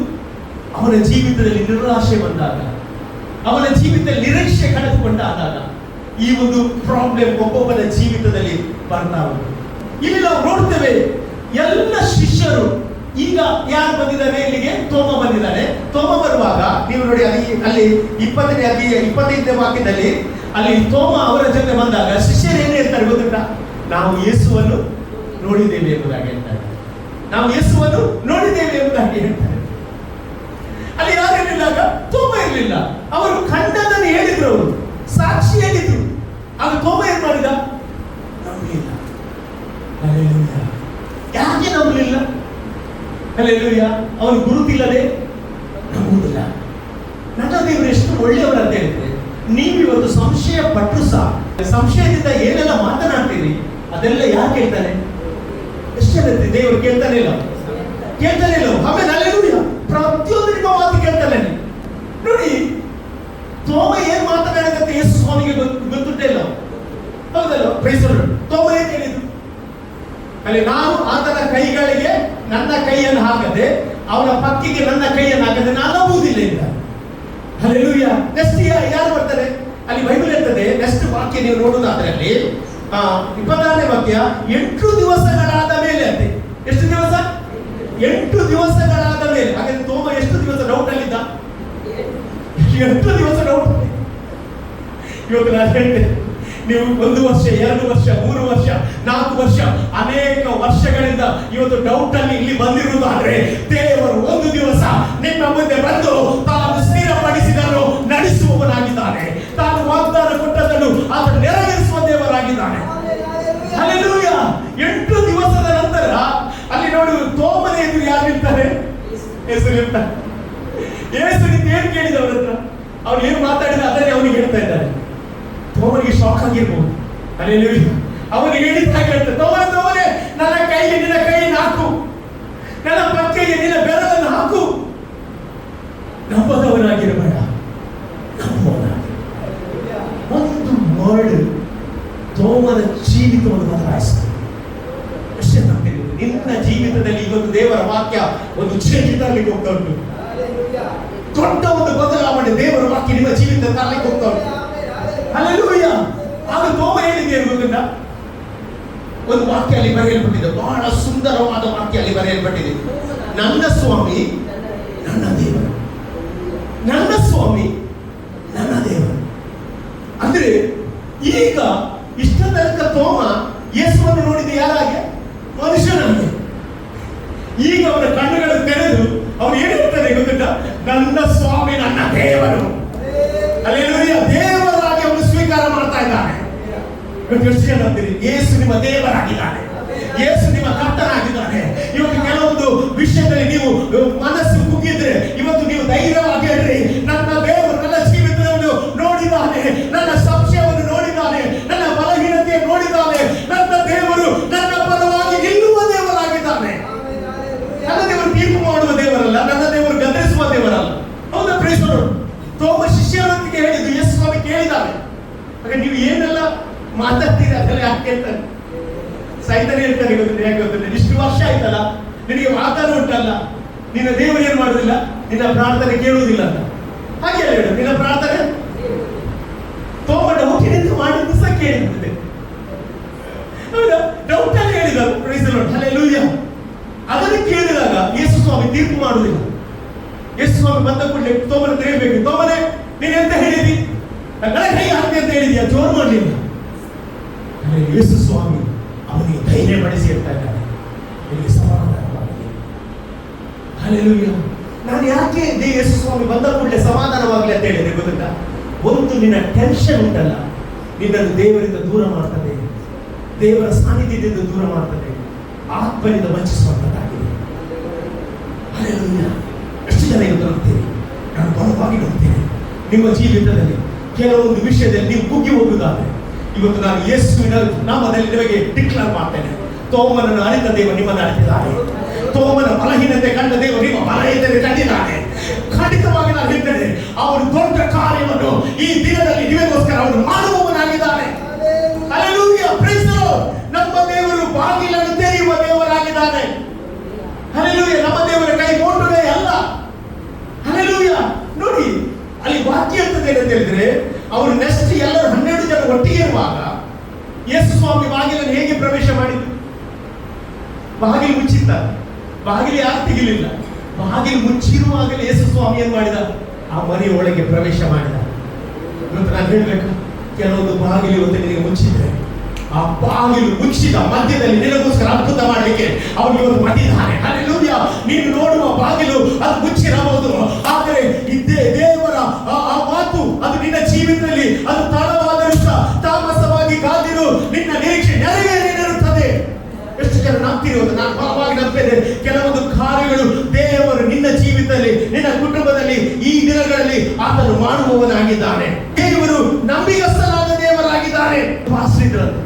ಅವನ ಜೀವಿತದಲ್ಲಿ ನಿರಾಶೆ ಬಂದಾಗ, ಅವನ ಜೀವಿತದಲ್ಲಿ ನಿರೀಕ್ಷೆ ಕಳೆದುಕೊಂಡಾದಾಗ ಈ ಒಂದು ಪ್ರಾಬ್ಲಮ್ ಒಬ್ಬೊಬ್ಬನ ಜೀವಿತದಲ್ಲಿ ಬರ್ತಾ ಉಂಟು. ಇಲ್ಲಿ ನಾವು ನೋಡ್ತೇವೆ, ಎಲ್ಲ ಶಿಷ್ಯರು ಈಗ ಯಾರು ಬಂದಿದ್ದಾರೆ ಇಲ್ಲಿಗೆ? ತೋಮ ಬಂದಿದ್ದಾನೆ. ತೋಮ ಬರುವಾಗ ನೀವು ನೋಡಿ, ಅಲ್ಲಿ 20ನೇ ಅಧ್ಯಾಯ 25ನೇ ವಾಕ್ಯದಲ್ಲಿ ಅಲ್ಲಿ ತೋಮ ಅವರ ಜೊತೆ ಬಂದಾಗ ಶಿಷ್ಯರು ಏನು ಹೇಳ್ತಾರೆ ಗೊತ್ತುಂಟ? ನಾವು ಯೇಸುವನ್ನು ನೋಡಿದ್ದೇವೆ ಎಂಬುದಾಗಿ ಹೇಳ್ತಾರೆ. ನಾವು ಯೇಸುವನ್ನು ನೋಡಿದ್ದೇವೆ ಎಂಬುದಾಗಿ ಹೇಳ್ತಾರೆ. ಅಲ್ಲಿ ಯಾರು ಇರಲಿಲ್ಲ? ತೋಮ ಇರಲಿಲ್ಲ. ಅವರು ಕಂಡದನ್ನು ಹೇಳಿದ್ರು, ಅವರು ಸಾಕ್ಷಿ ಹೇಳಿದ್ರು. ಆಗ ತೋಮ ಏನ್ ಮಾಡಿದ? ನಂಬಲಿಲ್ಲ. ಹಲ್ಲೆಲೂಯಾ. ಯಾಕೆ ನಂಬಲಿಲ್ಲ? ಹಲ್ಲೆಲೂಯಾ. ಅವನು ಗುರುತಿಲ್ಲದೆ ನಂಬುವುದಿಲ್ಲ. ನನ್ನ ದೇವರು ಎಷ್ಟು ಒಳ್ಳೆಯವರು ಅಂತ ಹೇಳಿದ್ರೆ, ನೀವು ಇವತ್ತು ಸಂಶಯ ಪಟ್ಟರು ಸಹ ಸಂಶಯದಿಂದ ಏನೆಲ್ಲ ಮಾತನಾಡ್ತೀರಿ ಅದೆಲ್ಲ ಯಾಕೆ ಕೇಳ್ತಾನೆ? ಎಷ್ಟು ಹೇಳ್ತೀರಿ? ದೇವರು ಕೇಳ್ತಾನೆ ಇಲ್ಲ, ಕೇಳ್ತಾನೆ ಇಲ್ಲ. ಆಮೇಲೆ ಹಲ್ಲೆಲೂಯಾ, ಪ್ರತಿಯೊಂದು ನಿಮ್ಮ ಮಾತು ಕೇಳ್ತಾನೆ. ನೋಡಿ, ತೋಮ ಏನ್ ಮಾತನಾಡಿದಂತ ಯೇಸು ಸ್ವಾಮಿಗೆ ಗೊತ್ತುಂಟೇ ಇಲ್ಲ. ಹೌದಲ್ಲ? Price the lord. ತೋಮ ಏನ್ ಹೇಳಿದ್ರು? ಅಲ್ಲಿ ನಾನು ಆತನ ಕೈಗಳಿಗೆ ನನ್ನ ಕೈಯನ್ನು ಹಾಕದೆ, ಅವನ ಪಕ್ಕಿಗೆ ನನ್ನ ಕೈಯನ್ನು ಹಾಕದೆ ನಾನು ನಂಬುವುದಿಲ್ಲ ಇಲ್ಲ. ಹಲ್ಲೆಲೂಯಾ. ನೆಕ್ಸ್ಟ್ ಯಾರು ಬರ್ತಾರೆ? ಅಲ್ಲಿ ಬೈಬಲ್ ಇರ್ತದೆ. ನೆಕ್ಸ್ಟ್ ವಾಕ್ಯ ನೀವು ನೋಡುವುದಾದ್ರೆ ಅಲ್ಲಿ 26ನೇ ವಾಕ್ಯ, 8 ದಿವಸಗಳಾದ ಮೇಲೆ ಅಂತೆ. ಎಷ್ಟು ದಿವಸ? 8 ದಿವಸಗಳಾದ ಮೇಲೆ. ಹಾಗಾದ್ರೆ ತೋಮ ಎಷ್ಟು ದಿವಸ ಡೌಟ್ ಅಲ್ಲಿದ್ದ? 8 ದಿವಸ ಡೌಟ್. ಇವತ್ತು ನಾನು ಹೇಳ್ತೇನೆ, ನೀವು 1 ವರ್ಷ, 2 ವರ್ಷ, 3 ವರ್ಷ, 4 ವರ್ಷ, ಅನೇಕ ವರ್ಷಗಳಿಂದ ಇವತ್ತು ಡೌಟ್ ಅಲ್ಲಿ ಇಲ್ಲಿ ಬಂದಿರುವುದಾದ್ರೆ, ದೇವರು ಒಂದು ದಿವಸ ನಿಮ್ಮ ಮುಂದೆ ಬಂದು ತಾನು ಸ್ಥಿರಪಡಿಸಿದನ್ನು ನಡೆಸುವವನಾಗಿದ್ದಾನೆ. ತಾನು ವಾಗ್ದಾನ ಕೊಟ್ಟದನ್ನು ಅದನ್ನು ನೆರವೇರಿಸುವ ದೇವರಾಗಿದ್ದಾನೆ. ಹಲ್ಲೆಲೂಯಾ. 8 ದಿವಸದ ನಂತರ ಅಲ್ಲಿ ನೋಡಿ, ತೋಮನ ಎದುರು ಯಾರು ನಿಲ್ತಾರೆ? ಯೇಸು ನಿಲ್ತಾರೆ. ಯೇಸು ನಿಂತು ಏನ್ ಕೇಳಿದವರ ಹತ್ರ? ಅವ್ರು ಏನು ಮಾತಾಡಿದ ಅದನ್ನೇ ಅವನಿಗೆ ಹೇಳ್ತಾ ಇದ್ದಾರೆ. ತೋಮನಿಗೆ ಶಾಕ್ ಆಗಿರ್ಬೋದು. ಹಲ್ಲೆಲೂಯಾ. ಅವನಿಗೆ ಹೇಳಿದಾಗ ಹೇಳ್ತಾರೆ, ತೋಮನೇ, ನನ್ನ ಕೈಗೆ ನಿನ್ನ ಕೈಯನ್ನು ಹಾಕು, ನನ್ನ ಪಕ್ಕೆಗೆ ನಿನ್ನ ಬೆರಳನ್ನು ಹಾಕು. ನಂಬದವನಾಗಿರಬೇಡ, ನಂಬುವವನಾಗಿ. ಒಂದು ವರ್ಡ್ ತೋಮನ ಜೀವಿತವನ್ನು ಬದಲಾಯಿಸ್ತದೆ. ಅಷ್ಟೇ ನಂಬಿಕೆ. ನಿನ್ನ ಜೀವಿತದಲ್ಲಿ ಇವತ್ತು ದೇವರ ವಾಕ್ಯ ಒಂದು ಚೇಂಜ್ ತರಲಿಕ್ಕೆ ಹೋಗ್ತಾ ಉಂಟು. ದೊಡ್ಡ ಒಂದು ಬದಲಾವಣೆ ದೇವರ ವಾಕ್ಯ ನಿಮ್ಮ ಜೀವಿತ ತರಲಿಕ್ಕೆ ಹೋಗ್ತಾ ಉಂಟು. ಹಲ್ಲೆಲೂಯಾ. ಆಗ ತೋಮ ಹೇಳಿದೆ ಗೊತ್ತಿಲ್ಲ, ಒಂದು ವಾಕ್ಯ ಅಲ್ಲಿ ಬರೆಯಲ್ಪಟ್ಟಿದೆ, ಬಹಳ ಸುಂದರವಾದ ವಾಕ್ಯ ಅಲ್ಲಿ ಬರೆಯಲ್ಪಟ್ಟಿದೆ. ನನ್ನ ಸ್ವಾಮಿ ನನ್ನ ದೇವರು, ನನ್ನ ಸ್ವಾಮಿ ನನ್ನ ದೇವರು. ಅಂದ್ರೆ ಈಗ ಇಷ್ಟ ತನಕ ತೋಮ ಯೇಸುವನ್ನು ನೋಡಿದ ಯಾರಾಗೆ? ಮನುಷ್ಯನಾಗೆ. ಈಗ ಅವನ ಕಣ್ಣುಗಳು ತೆರೆದು ಅವನು ಏನು ಹೇಳ್ತಾನೆ ಗೊತ್ತಿಲ್ಲ? ನನ್ನ ಸ್ವಾಮಿ ನನ್ನ ದೇವರು. ಹಲ್ಲೆಲೂಯಾ. ದೇವರಾಗಿ ಅವನು ಸ್ವೀಕಾರ ಮಾಡ್ತಾ ಇದ್ದಾನೆ. ಎಷ್ಟು ಜನ ಅಂತೀರಿ ಯೇಸು ನಿಮ್ಮ ದೇವರಾಗಿದ್ದಾನೆ, ಯೇಸು ನಿಮ್ಮ ಕರ್ತನಾಗಿದ್ದಾನೆ. ಇವತ್ತು ಕೆಲವೊಂದು ವಿಷಯದಲ್ಲಿ ನೀವು ಮನಸ್ಸು ಕುಗ್ಗಿದ್ರೆ ಇವತ್ತು ನೀವು ಧೈರ್ಯವಾಗಿ ಹೇಳ್ರಿ, ನನ್ನ ದೇವರು ನನ್ನ ಜೀವಿತವನ್ನು ನೋಡಿದ್ದಾನೆ, ನನ್ನ ಸಂಶಯವನ್ನು ನೋಡಿದ್ದಾನೆ, ನನ್ನ ಬಲಹೀನತೆ ನೋಡಿದ್ದಾನೆ. ನನ್ನ ದೇವರು ನನ್ನ ಪರವಾಗಿ ನಿಲ್ಲುವ ದೇವರಾಗಿದ್ದಾನೆ. ನನ್ನ ದೇವರು ತೀರ್ಪು ಮಾಡುವ ದೇವರಲ್ಲ, ನನ್ನ ದೇವರು ಗದರಿಸುವ ದೇವರಲ್ಲ. ಹೌದಾ? Praise the lord. ತೋಮ ಶಿಷ್ಯರೊಂದಿಗೆ ಹೇಳಿದ್ದು ಯೇಸು ಸ್ವಾಮಿ ಕೇಳಿದ್ದಾನೆ. ಹಾಗೆ ನೀವು ಏನೆಲ್ಲ ಮಾತಾಡ್ತೀರಿ ಅದೆಲ್ಲ ಯಾಕೆ ಕೇಳ್ತಾನೆ? ಸೈತಾನ ಹೇಳ್ತಾನೆ ಗೊತ್ತಿಲ್ಲ, ಯಾಕೆ ಗೊತ್ತಿಲ್ಲ, ಇಷ್ಟು ವರ್ಷ ಆಯ್ತಲ್ಲ, ನಿನಗೆ ವಾಗ್ದಾನ ಉಂಟಲ್ಲ, ನಿನ್ನ ದೇವರು ಏನ್ ಮಾಡುದಿಲ್ಲ, ನಿನ್ನ ಪ್ರಾರ್ಥನೆ ಕೇಳುವುದಿಲ್ಲ ಅಂತ. ಹಾಗೆ ಹೇಳ, ನಿನ್ನ ಪ್ರಾರ್ಥನೆ ತೋಮ ಡೌಟಿನಿಂದ ಮಾಡಿದ್ದು ಸಹ ಕೇಳಿರ್ತದೆ. ಹೌದಾ? ಡೌಟ್ ಅಲ್ಲಿ ಹೇಳಿದ. Praise the lord. ಹಲ್ಲೆಲೂಯಾ. ಅದನ್ನು ಕೇಳಿದಾಗ ಯೇಸು ಸ್ವಾಮಿ ತೀರ್ಪು ಮಾಡುವುದಿಲ್ಲ. ಯೇಸು ಸ್ವಾಮಿ ಬಂದ ಕೂಡಲೇ ತೋಮನ ತಿಳಿಯಬೇಕು, ತೋಮನೆ ನೀನು ಎಂತ ಹೇಳಿದಿ, ನನ್ನ ಕೈ ಹಾಕಿ ಅಂತ ಹೇಳಿದ್ಯಾ? ಜೋರು ಮಾಡಲಿಲ್ಲ. ಯೇಸು ಸ್ವಾಮಿ ಅವನಿಗೆ ಧೈರ್ಯ ಪಡಿಸಿ ಹೇಳ್ತಾ ಇದ್ದಾನೆ, ನಿನಗೆ ಸಮಾಧಾನವಾಗಲಿ. ಹಲ್ಲೆಲೂಯಾ. ನಾನು ಯಾಕೆ ಯೇಸು ಸ್ವಾಮಿ ಬಂದ ಕೂಡಲೇ ಸಮಾಧಾನವಾಗಲಿ ಅಂತ ಹೇಳಿದೆ ಗೊತ್ತಿಲ್ಲ? ಒಂದು ನಿನ್ನ ಟೆನ್ಷನ್ ಉಂಟಲ್ಲ, ನಿನ್ನನ್ನು ದೇವರಿಂದ ದೂರ ಮಾಡ್ತದೆ, ದೇವರ ಸಾನ್ನಿಧ್ಯದಿಂದ ದೂರ ಮಾಡ್ತದೆ, ಆತ್ಮನಿಂದ ವಂಚಿಸುವಂತದ್ದಾಗಿದೆ. ಹಲ್ಲೆಲೂಯಾ. ಎಷ್ಟು ಜನ ಇವತ್ತು ನಂಬ್ತೀರಿ? ನಾನು ಬಲವಾಗಿ ನಂಬ್ತೇನೆ. ನಿಮ್ಮ ಜೀವಿತದಲ್ಲಿ ಕೆಲವೊಂದು ವಿಷಯದಲ್ಲಿ ನೀವು ಕುಗ್ಗಿ ಹೋಗುವುದಾದ್ರೆ ಇವತ್ತು ನಾನು ಯೇಸುವಿನ ನಾಮದಲ್ಲಿ ನಿಮಗೆ ಡಿಕ್ಲೇರ್ ಮಾಡ್ತೇನೆ, ತೋಮನನ್ನು ಅರಿತ ದೇವರು ನಿಮ್ಮನ್ನು ಅರಿತಿದ್ದಾನೆ. ತೋಮನ ಬಲಹೀನತೆ ಕಂಡ ದೇವರು ನಿಮ್ಮ ಬಲಹೀನತೆ ಕಂಡಿದ್ದಾನೆ. ಖಂಡಿತವಾಗಿ ನಾನು ಹೇಳ್ತೇನೆ, ಅವನು ದೊಡ್ಡ ಕಾರ್ಯವನ್ನು ಈ ದಿನದಲ್ಲಿ ನಿಮಗೋಸ್ಕರ ಅವನು ಮಾಡುವವನಾಗಿದ್ದಾನೆ. ಹಲ್ಲೆಲೂಯಾ. Praise the lord. ನಮ್ಮ ದೇವರು ಬಾಗಿಲನ್ನು ತೆರೆಯುವ ದೇವರಾಗಿದ್ದಾನೆ. ಹಲ್ಲೆಲೂಯಾ. ನಮ್ಮ ದೇವರ ಕೈ ಮೋಟುವೆ ಅಲ್ಲ. ಹಲ್ಲೆಲೂಯಾ. ನೋಡಿ ಅಲ್ಲಿ ವಾಕ್ಯ ಅಂತ ಹೇಳಿದ್ರೆ, ಅವರು ನೆಕ್ಸ್ಟ್ ಎಲ್ಲರೂ 12 ಜನ ಒಟ್ಟಿಗೆ ಇರುವಾಗ ಯೇಸು ಸ್ವಾಮಿ ಬಾಗಿಲನ್ನು ಹೇಗೆ ಪ್ರವೇಶ ಮಾಡಿದ್ರು? ಬಾಗಿಲು ಮುಚ್ಚಿತ್ತ, ಬಾಗಿಲು ಯಾರು ತೆಗಿಲಿಲ್ಲ. ಬಾಗಿಲು ಮುಚ್ಚಿರುವಾಗಲೇ ಯೇಸು ಸ್ವಾಮಿ ಏನ್ ಮಾಡಿದ? ಆ ಮನೆಯ ಒಳಗೆ ಪ್ರವೇಶ ಮಾಡಿದ. ಇವತ್ತು ನಾನು ಹೇಳ್ಬೇಕು, ಕೆಲವೊಂದು ಬಾಗಿಲು ಇವತ್ತು ನಿನಗೆ ಮುಚ್ಚಿದ್ರೆ, ಆ ಬಾಗಿಲು ಮುಚ್ಚಿದ ಮಧ್ಯದಲ್ಲಿ ನಿನಗೋಸ್ಕರ ಅದ್ಭುತ ಮಾಡಲಿಕ್ಕೆ ಅವನು ಇವತ್ತು ಬಂದಿದ್ದಾನೆ. ಹಲ್ಲೆಲೂಯಾ. ನೀನು ನೋಡುವ ಬಾಗಿಲು ಅದು ಮುಚ್ಚಿರಬಹುದು, ಆದರೆ ಇದ್ದೇ ದೇವರ ಆ ಮಾತು ಅದು ನಿನ್ನ ಜೀವಿತದಲ್ಲಿ ಅದು ತಡವಾದರೂ ಸಹ ತಾಮಸವಾಗಿ ಪ್ರೀಸರ್ ನಂಬ್ತಿರೋದು, ನಾನು ಬಲವಾಗಿ ನಂಬ್ತೇನೆ. ಕೆಲವೊಂದು ಕಾರ್ಯಗಳು ದೇವರು ನಿನ್ನ ಜೀವಿತದಲ್ಲಿ, ನಿನ್ನ ಕುಟುಂಬದಲ್ಲಿ ಈ ದಿನಗಳಲ್ಲಿ ಆತನು ಮಾಡುವವನಾಗಿದ್ದಾನೆ. ದೇವರು ನಂಬಿಗಸ್ತನಾದ ದೇವರಾಗಿದ್ದಾನೆ. ಪಾಸ್ಟರ್ ಇದ್ರಂತೆ,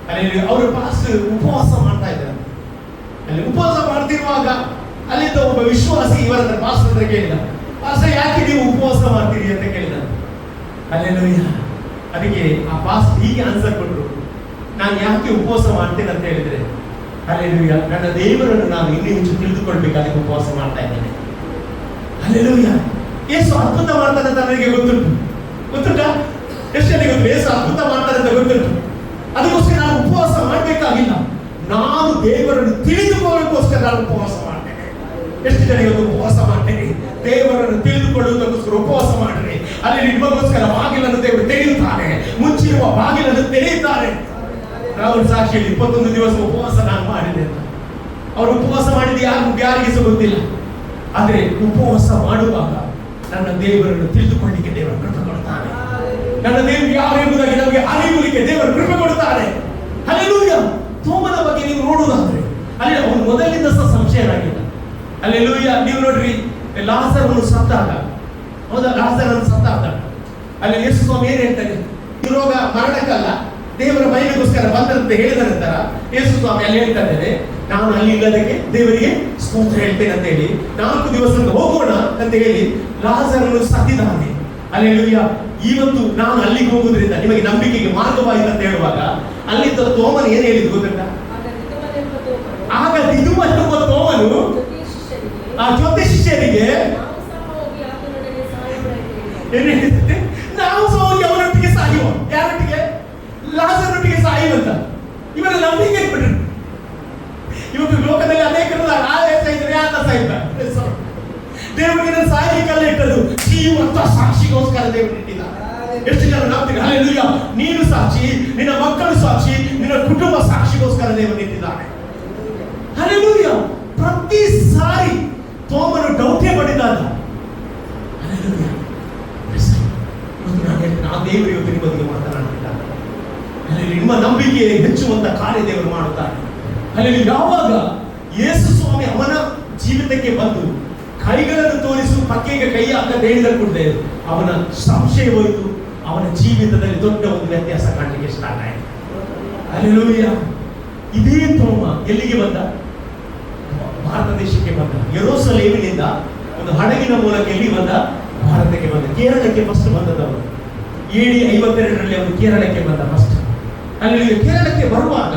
ಅಲ್ಲಿ ಅವರು ಪಾಸ್ಟರ್ ಉಪವಾಸ ಮಾಡ್ತಾ ಇದ್ದಾರೆ. ಅಲ್ಲಿ ಉಪವಾಸ ಮಾಡ್ತಿರುವಾಗ ಅಲ್ಲಿಂದ ಒಬ್ಬ ವಿಶ್ವಾಸಿ ಇವರ ಪಾಸ್ಟರ್ ಹತ್ರ ಕೇಳಿದ, ಪಾಸ್ಟರ್ ಯಾಕೆ ನೀವು ಉಪವಾಸ ಮಾಡ್ತೀರಿ ಅಂತ ಕೇಳಿದ. ಅಲ್ಲೆಲ್ಲೂಯ್ಯ. ಅದಕ್ಕೆ ಆ ಪಾಸ್ಟರ್ ಹೀಗೆ ಆನ್ಸರ್ ಕೊಟ್ಟರು, ನಾನು ಯಾಕೆ ಉಪವಾಸ ಮಾಡ್ತೇನೆ ಅಂತ ಹೇಳಿದ್ರೆ, ಅಲ್ಲೆಲ್ಲೂಯ್ಯ, ನನ್ನ ದೇವರನ್ನು ನಾನು ಇನ್ನೂ ಹೆಚ್ಚು ತಿಳಿದುಕೊಳ್ಬೇಕಾದ್ರೆ ಉಪವಾಸ ಮಾಡ್ತಾ ಇದ್ದೇನೆ. ಅಲ್ಲೆಲ್ಲೂಯ್ಯ. ಯೇಸು ಅದ್ಭುತ ಮಾಡ್ತಾನೆ ಅಂತ ನನಗೆ ಗೊತ್ತುಂಟಾ? ಎಷ್ಟು ಜನಕ್ಕೆ ಗೊತ್ತು ಯೇಸು ಅದ್ಭುತ ಮಾಡ್ತಾನೆ ಅಂತ ಗೊತ್ತುಂಟು. ಅದಕ್ಕೋಸ್ಕರ ನಾನು ಉಪವಾಸ ಮಾಡಬೇಕಾಗಿಲ್ಲ, ನಾನು ದೇವರನ್ನು ತಿಳಿದುಕೊಳ್ಳೋದಕ್ಕೋಸ್ಕರ ನಾನು ಉಪವಾಸ ಮಾಡ್ತೇನೆ. ಎಷ್ಟು ಜನಕ್ಕೆ ಉಪವಾಸ ಮಾಡ್ತೇನೆ? ದೇವರನ್ನು ತಿಳಿದುಕೊಳ್ಳುವುದಕ್ಕೋಸ್ಕರ ಉಪವಾಸ ಮಾಡ್ರಿ. ಅಲ್ಲಿ ನಿಮಗೋಸ್ಕರ ಬಾಗಿಲನ್ನು ದೇವರು ತೆರೆಯುತ್ತಾನೆ, ಮುಚ್ಚಿರುವ ಬಾಗಿಲನ್ನು ತೆರೆಯುತ್ತಾರೆ. ರಾಹುಲ್ ಸಾಕ್ಷಿ 21 ದಿವಸ ಉಪವಾಸ ನಾನು ಮಾಡಿದೆ ಅಂತ. ಅವರು ಉಪವಾಸ ಮಾಡಿದ ಯಾರಿಗೆ ಸಹ ಗೊತ್ತಿಲ್ಲ. ಆದ್ರೆ ಉಪವಾಸ ಮಾಡುವಾಗ ನನ್ನ ದೇವರನ್ನು ತಿಳಿದುಕೊಳ್ಳಿಕ್ಕೆ ದೇವರು ಕೃಪೆ ಕೊಡುತ್ತಾನೆ. ನನ್ನ ದೇವರು ಯಾರು ಎಂಬುದಾಗಿ ನಮಗೆ ಅರಿವುಲಿಕ್ಕೆ ದೇವರು ಕೃಪೆ ಕೊಡುತ್ತಾರೆ. ಹಲ್ಲೆಲೂಯಾ. ತೋಮನ ಬಗ್ಗೆ ನೀವು ನೋಡುವುದಾದ್ರೆ ಅಲ್ಲಿ ಅವನು ಮೊದಲಿಂದ ಸಹ ಸಂಶಯನಾಗಿಲ್ಲ. ಹಲ್ಲೆಲೂಯಾ. ನೀವು ನೋಡ್ರಿ, ಲಾಜರನು ಸತ್ತಾಗ, ಹೌದಾ, ಲಾಜರನು ಸತ್ತಾಗ ಅಲ್ಲಿ ಯೇಸು ಸ್ವಾಮಿ ಏನ್ ಹೇಳ್ತಾನೆ, ಈ ರೋಗ ಮರಣಕ್ಕಲ್ಲ ದೇವರ ಮಹಿಮೆಗೋಸ್ಕರ ಬಂದಂತೆ ಹೇಳಿದ ನಂತರ ಯೇಸು ಸ್ವಾಮಿ ಅಲ್ಲಿ ಹೇಳ್ತಾ ಇದ್ದೇನೆ, ನಾನು ಅಲ್ಲಿ ಇಲ್ಲದಕ್ಕೆ ದೇವರಿಗೆ ಸ್ತೋತ್ರ ಹೇಳ್ತೇನೆ ಅಂತ ಹೇಳಿ 4 ದಿವಸದಿಂದ ಹೋಗೋಣ ಅಂತ ಹೇಳಿ ಲಾಜರನು ಸತ್ತಿದ್ದಾನೆ. ಹಲ್ಲೆಲೂಯಾ. ಇವತ್ತು ನಾನು ಅಲ್ಲಿಗೆ ಹೋಗುವುದರಿಂದ ನಿಮಗೆ ನಂಬಿಕೆಗೆ ಮಾರ್ಗವಾಯಿತು ಅಂತ ಹೇಳುವಾಗ ಅಲ್ಲಿದ್ದ ತೋಮನು ಏನ್ ಹೇಳಿದ್ದು ಗೊತ್ತುಂಟಾ? ಆಗ ದಿದುಮನೆಂಬ ತೋಮನು ಆ ಜ್ಯೋತಿ ಶಿಷ್ಯರಿಗೆ ಏನ್ ಹೇಳಿದಂತೆ, ನಾವು ಸಹ ಹೋಗಿ ಅವನೊಟ್ಟಿಗೆ ಸಾಯುವ. ಯಾರೊಟ್ಟಿಗೆ? ಲಾಜರನೊಟ್ಟಿಗೆ ಸಾಯುವಂತ. ಇವರ ನಂಬಿಕೆ ಬಿಡ್ರಿ. ಇವತ್ತು ಲೋಕದಲ್ಲಿ ಅನೇಕರು ದೇವರಿಗೆ ಸಾಯಲಿಕ್ಕೆಲ್ಲ ಇಟ್ಟದ್ದು, ಜೀವಂತ ಸಾಕ್ಷಿಗೋಸ್ಕರ ದೇವರು ಇಟ್ಟಿದ್ದಾರೆ. ಎಷ್ಟು ಜನ ನಂಬ್ತೀರಿ? ಹಲ್ಲೆಲೂಯಾ. ನೀನು ಸಾಕ್ಷಿ, ನಿನ್ನ ಮಕ್ಕಳು ಸಾಕ್ಷಿ, ನಿನ್ನ ಕುಟುಂಬ ಸಾಕ್ಷಿಗೋಸ್ಕರ ದೇವರು ಇಟ್ಟಿದ್ದಾರೆ. ಹಲ್ಲೆಲೂಯಾ. ಪ್ರತಿ ಸಾರಿ ತೋಮನು ಡೌಟೇ ಪಡಿದಾಗ, ಹಲ್ಲೆಲೂಯಾ, ನಾನು ದೇವರು ಇವತ್ತು ನಿಮ್ಮ ಬಗ್ಗೆ ಮಾತನಾಡುತ್ತಿದ್ದಾನೆ. ಅಲ್ಲಿ ನಿಮ್ಮ ನಂಬಿಕೆ ಹೆಚ್ಚುವಂತ ಕಾರ್ಯ ದೇವರು ಮಾಡುತ್ತಾರೆ. ಅಲ್ಲಿ ಯಾವಾಗ ಯೇಸು ಸ್ವಾಮಿ ಅವನ ಜೀವಿತಕ್ಕೆ ಬಂದು ಕೈಗಳನ್ನು ತೋರಿಸು, ಪಕ್ಕೆಗೆ ಕೈ ಹಾಕದೆ ಹೇಳಿದ ಕೂಡಲೇ ಅವನ ಸಂಶಯ ಹೋಯಿತು. ಅವನ ಜೀವಿತದಲ್ಲಿ ದೊಡ್ಡ ಒಂದು ವ್ಯತ್ಯಾಸ ಕಾಣಲಿಕ್ಕೆ ಸ್ಟಾರ್ಟ್ ಆಯಿತು. ಹಲ್ಲೆಲೂಯಾ. ಇದೇ ತೋಮ ಎಲ್ಲಿಗೆ ಬಂದ? ಭಾರತ ದೇಶಕ್ಕೆ ಬಂದ. ಯೆರೂಸಲೇಮಿನಿಂದ ಒಂದು ಹಡಗಿನ ಮೂಲಕ ಎಲ್ಲಿ ಬಂದ? ಭಾರತಕ್ಕೆ ಬಂದ. ಕೇರಳಕ್ಕೆ ಫಸ್ಟ್ ಬಂದದವನು. AD 52ರಲ್ಲಿ ಅವನು ಕೇರಳಕ್ಕೆ ಬಂದ ಫಸ್ಟ್. ಅಲ್ಲಿ ಕೇರಳಕ್ಕೆ ಬರುವಾಗ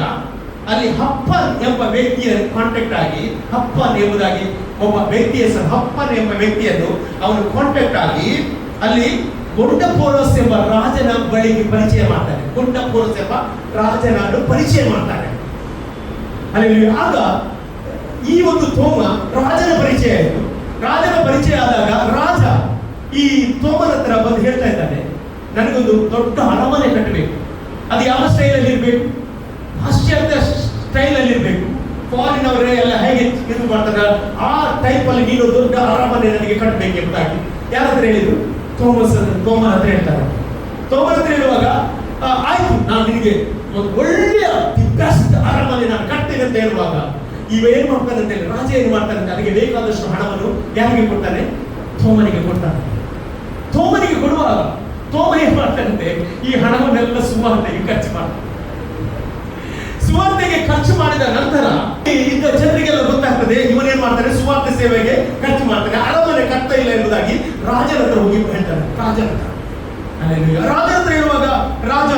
ಅಲ್ಲಿ ಹಪ್ಪನ್ ಎಂಬ ವ್ಯಕ್ತಿಯ ಕಾಂಟ್ಯಾಕ್ಟ್ ಆಗಿ, ಹಪ್ಪನ್ ಎಂಬುದಾಗಿ ಒಬ್ಬ ವ್ಯಕ್ತಿಯ ಹೆಸರು ಹಪ್ಪನ್ ಎಂಬ ವ್ಯಕ್ತಿಯನ್ನು ಅವನು ಕಾಂಟ್ಯಾಕ್ಟ್ ಆಗಿ ಅಲ್ಲಿ ಗೊಂಡಪೋರಸ್ ಎಂಬ ರಾಜನ ಬಳಿಗೆ ಪರಿಚಯ ಮಾಡ್ತಾನೆ. ಗೊಂಡಪೋರಸ್ ಎಂಬ ರಾಜನನ್ನು ಪರಿಚಯ ಮಾಡ್ತಾನೆ. ಅಲ್ಲಿ ಆಗ ಈ ಒಂದು ತೋಮ ರಾಜನ ಪರಿಚಯ ಆಯಿತು. ರಾಜನ ಪರಿಚಯ ಆದಾಗ ರಾಜ ಈ ತೋಮನ ಹತ್ರ ಬಂದು ಹೇಳ್ತಾ ಇದ್ದಾನೆ, ನನಗೊಂದು ದೊಡ್ಡ ಅರಮನೆ ಕಟ್ಟಬೇಕು. ಅದು ಯಾವ ಸ್ಟೈಲಲ್ಲಿ ಇರಬೇಕು? ಪಾಶ್ಚಾತ್ಯ ಸ್ಟೈಲಲ್ಲಿ ಇರಬೇಕು. ಫಾರಿನ್ ಅವರೇ ಎಲ್ಲ ಹೇಗೆ ಇದು ಮಾಡ್ತಾರೆ ಆ ಟೈಪ್ ಅಲ್ಲಿ ನೀನು ದೊಡ್ಡ ಅರಮನೆ ನನಗೆ ಕಟ್ಟಬೇಕೆಂಬುದಾಗಿ ಯಾರ ಹತ್ರ ಹೇಳಿದ್ರು? ತೋಮನ ಹತ್ರ ಹೇಳ್ತಾರೆ. ತೋಮನ ಹತ್ರ ಹೇಳುವಾಗ ಆಯ್ತು, ನಾನು ನಿನಗೆ ಒಂದು ಒಳ್ಳೆಯ ದಿ ಬೆಸ್ಟ್ ಅರಮನೆ ನಾನು ಕಟ್ತೇನೆ ಅಂತ ಹೇಳುವಾಗ ಇವ ಏನ್ ಮಾಡ್ತಾನೆ ಅಂತ ಹೇಳಿ ರಾಜ ಏನ್ ಮಾಡ್ತಾನೆ ಅಂತ ಅದಕ್ಕೆ ಬೇಕಾದಷ್ಟು ಹಣವನ್ನು ಯಾರಿಗೆ ಕೊಡ್ತಾನೆ? ತೋಮನಿಗೆ ಕೊಡ್ತಾನೆ. ತೋಮನಿಗೆ ಕೊಡುವಾಗ ತೋಮ ಏನ್ ಮಾಡ್ತಾನಂತೆ, ಈ ಹಣವನ್ನೆಲ್ಲ ಸುವಾರ್ತೆಗೆ ಖರ್ಚು ಮಾಡ್ತಾನೆ. ಸುವಾರ್ತೆಗೆ ಖರ್ಚು ಮಾಡಿದ ನಂತರ ಇದ್ದ ಜನರಿಗೆಲ್ಲ ಗೊತ್ತಾಗ್ತದೆ ಇವನೇನ್ ಮಾಡ್ತಾನೆ, ಸುವಾರ್ತೆ ಸೇವೆಗೆ ಖರ್ಚು ಮಾಡ್ತಾನೆ, ಅರಮನೆ ಕಟ್ತಾ ಇಲ್ಲ ಎಂಬುದಾಗಿ ರಾಜನ ಹತ್ರ ಹೋಗಿ ಹೇಳ್ತಾನೆ. ರಾಜನ ಹತ್ರ ಹೇಳುವಾಗ ರಾಜ